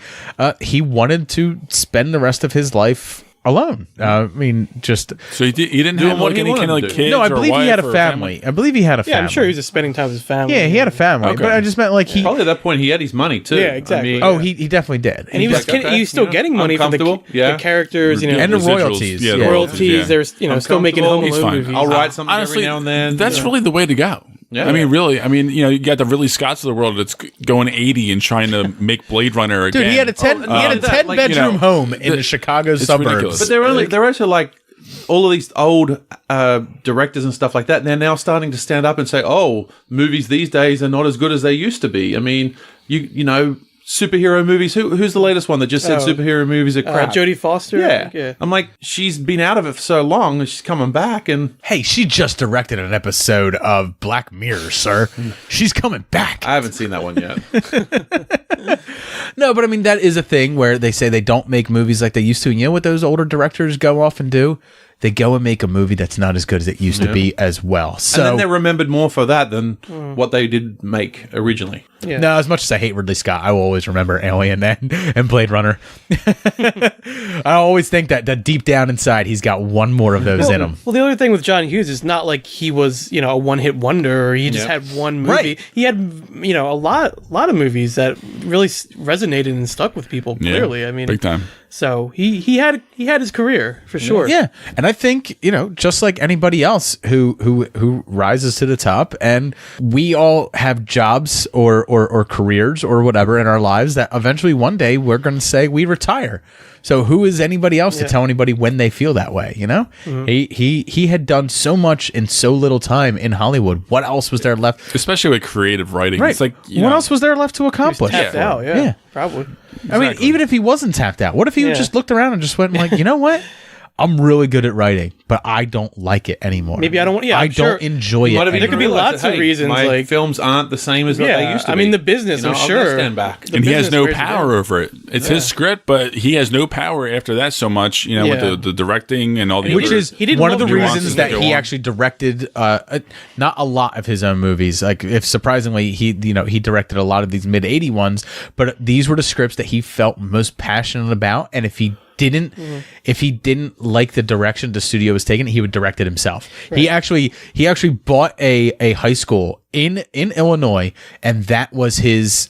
he wanted to spend the rest of his life alone. I mean, just so he didn't have what like he any kind wanted of to like do. kids. no. I or believe he wife had a or family. I believe he had a family. Yeah, I'm sure he was just spending time with his family. Yeah, he had a family, Okay. but I just meant like he. Probably at that point he had his money too. Yeah, exactly. He definitely did. And he was like, okay, he was still you know, getting money from the comfortable. Yeah. characters, you know, And the Residuals. royalties. Yeah, the Yeah. royalties. yeah. There's still making Home comfortable. He's Alone fine. movies. I'll write something Honestly, every now and then. that's really the way to go. Yeah. I mean, really. I mean, you got the Ridley Scotts of the world that's going 80 and trying to make Blade Runner again. Dude, he had a 10 that, like, bedroom home in the Chicago suburbs. ridiculous. But they're also like all of these old directors and stuff like that. And they're now starting to stand up and say, "Oh, movies these days are not as good as they used to be." I mean, you know, superhero movies. Who's the latest one that just said superhero movies are crap? Jodie Foster. I Yeah. think, I'm like, she's been out of it for so long, and she's coming back, and Hey, she just directed an episode of Black Mirror, sir. She's coming back. I haven't seen that one yet. No, but I mean, that is a thing where they say they don't make movies like they used to. And you know what those older directors go off and do? They go and make a movie that's not as good as it used to be as well. So, And then they're remembered more for that than what they did make originally. Yeah. No, as much as I hate Ridley Scott, I will always remember Alien and Blade Runner. I always think that deep down inside, he's got one more of those in him. Well, the other thing with John Hughes is not like he was, a one-hit wonder or he just had one movie. Right. He had, a lot of movies that really resonated and stuck with people. Yeah, Clearly, I mean, big time. So he had his career for sure. Yeah, and I think just like anybody else who rises to the top, and we all have jobs or careers or whatever in our lives that eventually one day we're going to say we retire. So who is anybody else to tell anybody when they feel that way? Mm-hmm. He had done so much in so little time in Hollywood. What else was there left? Especially with creative writing. Right. It's like what else was there left to accomplish? Tapped out, yeah, probably. I mean, even if he wasn't tapped out, what if he just looked around and just went like, you know what? I'm really good at writing, but I don't like it anymore. Maybe I don't. Yeah, I don't enjoy it. There could be lots of reasons. My like films aren't the same as what they used to be. I mean, the business. I'm I'll sure. stand back. And he has no power over it. It's his script, but he has no power after that so much, with the directing and all the Which other is one of the reasons that he actually directed not a lot of his own movies. Like, if surprisingly, he directed a lot of these mid-80 ones, but these were the scripts that he felt most passionate about. And if he didn't like the direction the studio was taking, he would direct it himself. Right. He actually bought a high school in Illinois, and that was his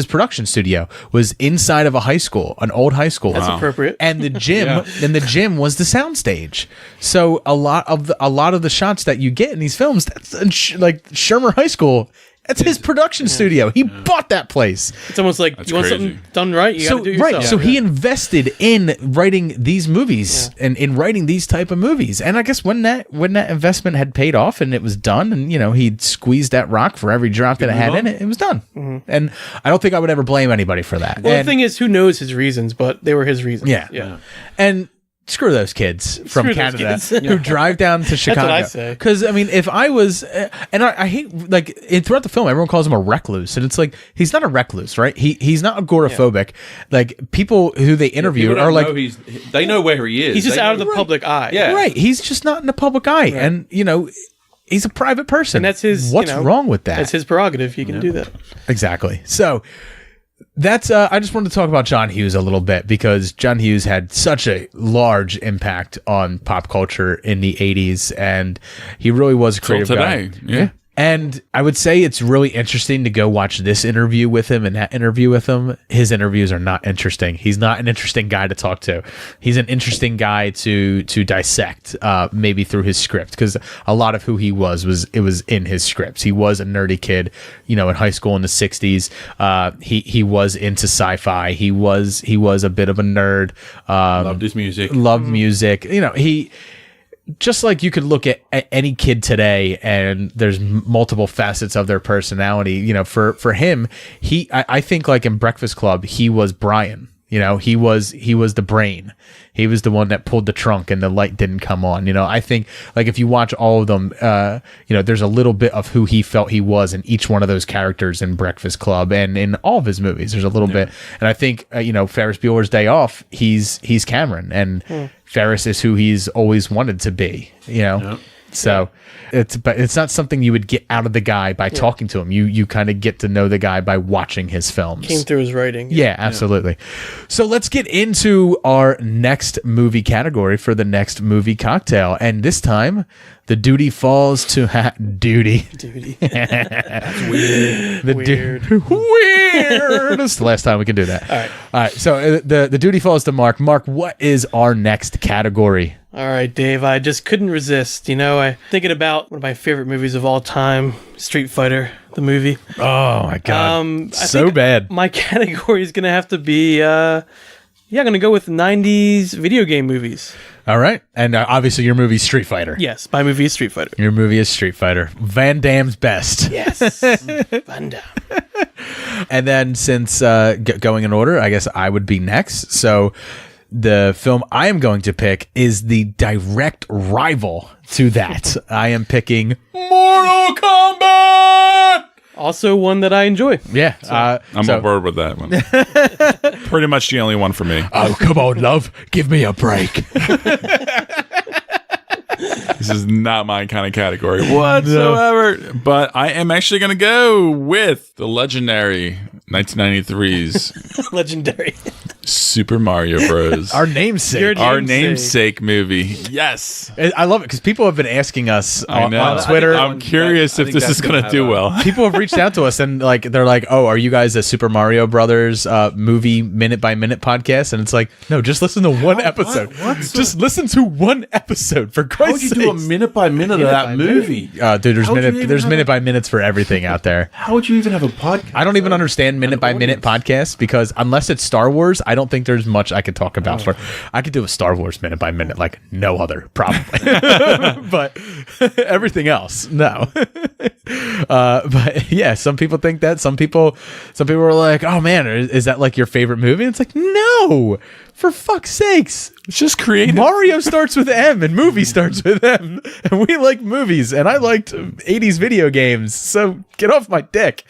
production studio, was inside of a high school, an old high school. That's appropriate. And the gym was the soundstage. So a lot of the shots that you get in these films, that's like Shermer High School. That's his production studio. He bought that place. It's almost like you want something done right, you got to do it yourself. Right. So he invested in writing these movies and in writing these type of movies. And I guess when that investment had paid off and it was done, and he'd squeezed that rock for every drop that it had in it, it was done. Mm-hmm. And I don't think I would ever blame anybody for that. Well, the thing is, who knows his reasons? But they were his reasons. Yeah. And screw those kids from Canada who drive down to Chicago. That's what I say. Because, I mean, if I was... and I hate... Like, throughout the film, everyone calls him a recluse. And it's like, he's not a recluse, right? He's not agoraphobic. Yeah. Like, people who they interview are like... They know where he is. He's just out of the public eye. Yeah. Right. He's just not in the public eye. Right. And, he's a private person. And that's his... What's wrong with that? That's his prerogative. He can do that. Exactly. So... That's I just wanted to talk about John Hughes a little bit, because John Hughes had such a large impact on pop culture in the 80s, and he really was a creative guy. Yeah. And I would say it's really interesting to go watch this interview with him and that interview with him. His interviews are not interesting. He's not an interesting guy to talk to. He's an interesting guy to dissect, maybe through his script, because a lot of who he was in his scripts. He was a nerdy kid, in high school in the 60s. He was into sci-fi. He was a bit of a nerd. Loved his music. Loved music. He... Just like you could look at any kid today, and there's multiple facets of their personality. For him, I think like in Breakfast Club, he was Brian. He was the brain. He was the one that pulled the trunk and the light didn't come on. I think like if you watch all of them, there's a little bit of who he felt he was in each one of those characters in Breakfast Club and in all of his movies. There's a little bit, and I think Ferris Bueller's Day Off, he's Cameron, and Ferris is who he's always wanted to be. So it's not something you would get out of the guy by talking to him. You kind of get to know the guy by watching his films. Came through his writing. Yeah, absolutely. So let's get into our next movie category for the next movie cocktail. And this time, the duty falls to duty. Duty. That's weird. Weird. It's the last time we can do that. All right. So the duty falls to Mark. Mark, what is our next category? All right, Dave, I just couldn't resist. I thinking about one of my favorite movies of all time, Street Fighter, the movie. Oh my God. I so think bad. My category is going to have to be, I'm going to go with 90s video game movies. All right. And obviously your movie is Street Fighter. Yes, my movie is Street Fighter. Your movie is Street Fighter. Van Damme's best. Yes. Van Damme. And then since going in order, I guess I would be next. So the film I am going to pick is the direct rival to that. I am picking Mortal Kombat! Also one that I enjoy. Yeah. I'm on board with that one. Pretty much the only one for me. Oh, come on, love. Give me a break. This is not my kind of category whatsoever. No. But I am actually going to go with the legendary 1993's legendary Super Mario Bros. Our namesake. Our namesake movie. Yes. I love it because people have been asking us on Twitter. I'm curious if this is going to do well. People have reached out to us and they're like, "Oh, are you guys a Super Mario Brothers movie minute by minute podcast?" And it's like, no, just listen to one episode. Just listen to one episode for Christ's sake. How would you do a minute by minute of that movie? Dude, there's minute by minutes for everything out there. How would you even have a podcast? I don't even understand minute by minute podcasts because unless it's Star Wars, I don't think there's much I could talk about for. I could do a Star Wars minute by minute like no other, probably. But everything else, no. But yeah, some people think that. Some people are like, "Oh man, is that like your favorite movie?" And it's like, no, for fuck's sakes. It's just creative. Mario starts with M and movie starts with M. And we like movies and I liked 80s video games. So get off my dick.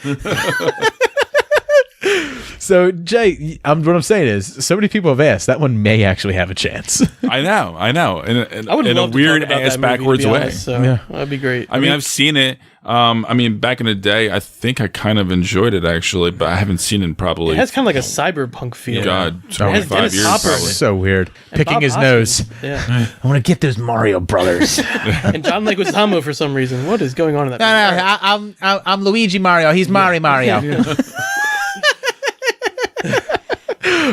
So, Jay, what I'm saying is, so many people have asked, that one may actually have a chance. I know. In I would a love weird to talk about ass that movie, backwards to be way. honest, so Yeah. that'd be great. I mean, I've seen it. Back in the day, I think I kind of enjoyed it actually, but I haven't seen it in probably. It has kind of like a cyberpunk feel. God, It has 25 Dennis years. Hopper in Probably. it. So weird. And Picking Bob his Hoskins. nose. Yeah. I want to get those Mario brothers. And John Leguizamo for some reason. What is going on in that movie? I'm Luigi Mario. He's Mario.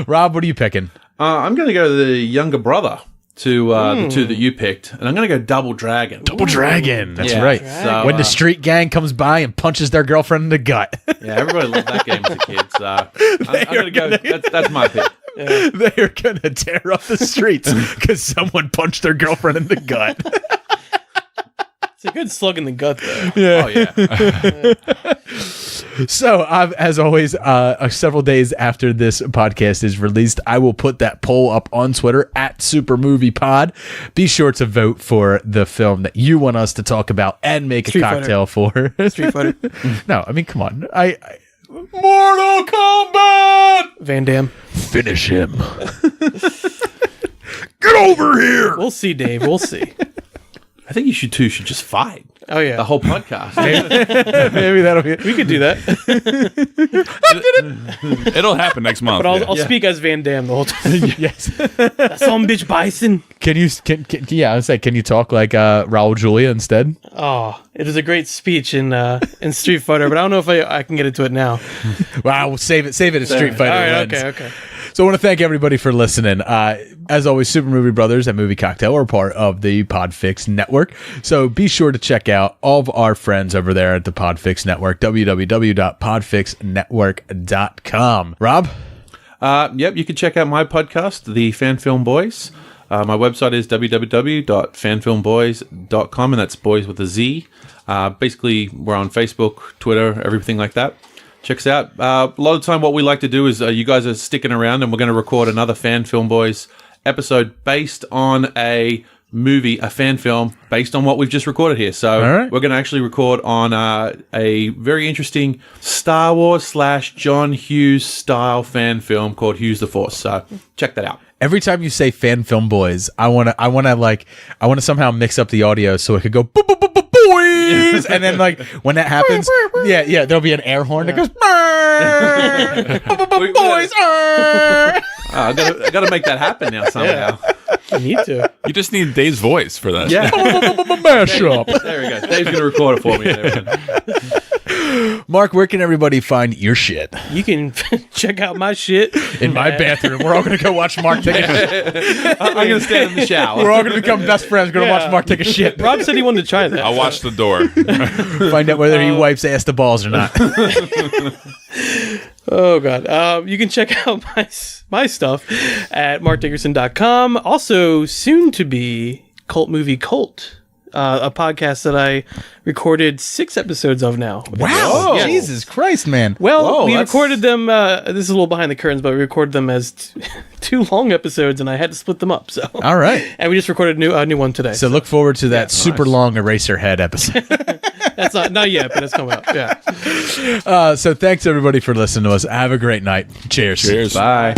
Rob, what are you picking? I'm going to go the younger brother to the two that you picked, and I'm going to go Double Dragon. Double Dragon. That's Yeah. right. So, When the street gang comes by and punches their girlfriend in the gut. Yeah, everybody loved that game as a kid. So I'm going to go. That's my pick. They're going to tear up the streets because someone punched their girlfriend in the gut. It's a good slug in the gut, though. Yeah. Oh, yeah. So, as always, several days after this podcast is released, I will put that poll up on Twitter at SuperMoviePod. Be sure to vote for the film that you want us to talk about and make Street a cocktail for. Street Fighter. No, I mean, come on. Mortal Kombat! Van Damme. Finish him. Get over here! We'll see, Dave. We'll see. I think you should just fight. Oh, yeah. The whole podcast. Maybe that'll be. We could do that. It'll happen next month. But I'll speak as Van Damme the whole time. Yes. That's some bitch bison. Can you talk like Raul Julia instead? Oh, it was a great speech in Street Fighter, but I don't know if I can get into it now. Wow, we'll save it at Street Fighter. All right, Lens. okay. So I want to thank everybody for listening. As always, Super Movie Brothers and Movie Cocktail are part of the Podfix Network. So be sure to check out all of our friends over there at the Podfix Network, www.podfixnetwork.com. Rob? Yep, you can check out my podcast, the Fan Film Boyz. My website is www.fanfilmboyz.com, and that's boys with a Z. Basically, we're on Facebook, Twitter, everything like that. Check us out. A lot of the time, what we like to do is you guys are sticking around, and we're going to record another Fan Film Boyz episode based on a movie, a fan film based on what we've just recorded here. So we're going to actually record on a very interesting Star Wars / John Hughes style fan film called Hughes the Force. So check that out. Every time you say Fan Film Boys, I want to somehow mix up the audio so it could go boop, boop, boop, boop, boys, and then like when that happens, there'll be an air horn that goes boys. I got to make that happen now somehow. You need to. You just need Dave's voice for that. Yeah. Mashup. There we go. Dave's going to record it for me. Mark, where can everybody find your shit? You can check out my shit in my bathroom. We're all going to go watch Mark take a shit. I'm going to stand in the shower. We're all going to become best friends. We're going to watch Mark take a shit. Rob said he wanted to try that. I'll watch the door. Find out whether he wipes ass to balls or not. Oh, God. You can check out my stuff at markdickerson.com. Also, soon to be Cult Movie Cult, a podcast that I recorded 6 episodes of now. Wow. Yeah. Jesus Christ, man. Well, we recorded them, this is a little behind the curtains, but we recorded them as 2 long episodes, and I had to split them up. So all right. And we just recorded a new one today. So look forward to that super long Eraserhead episode. That's not yet, but it's coming up. Yeah. So thanks everybody for listening to us. Have a great night. Cheers. Cheers. Bye.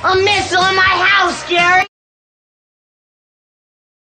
A missile in my house, Gary!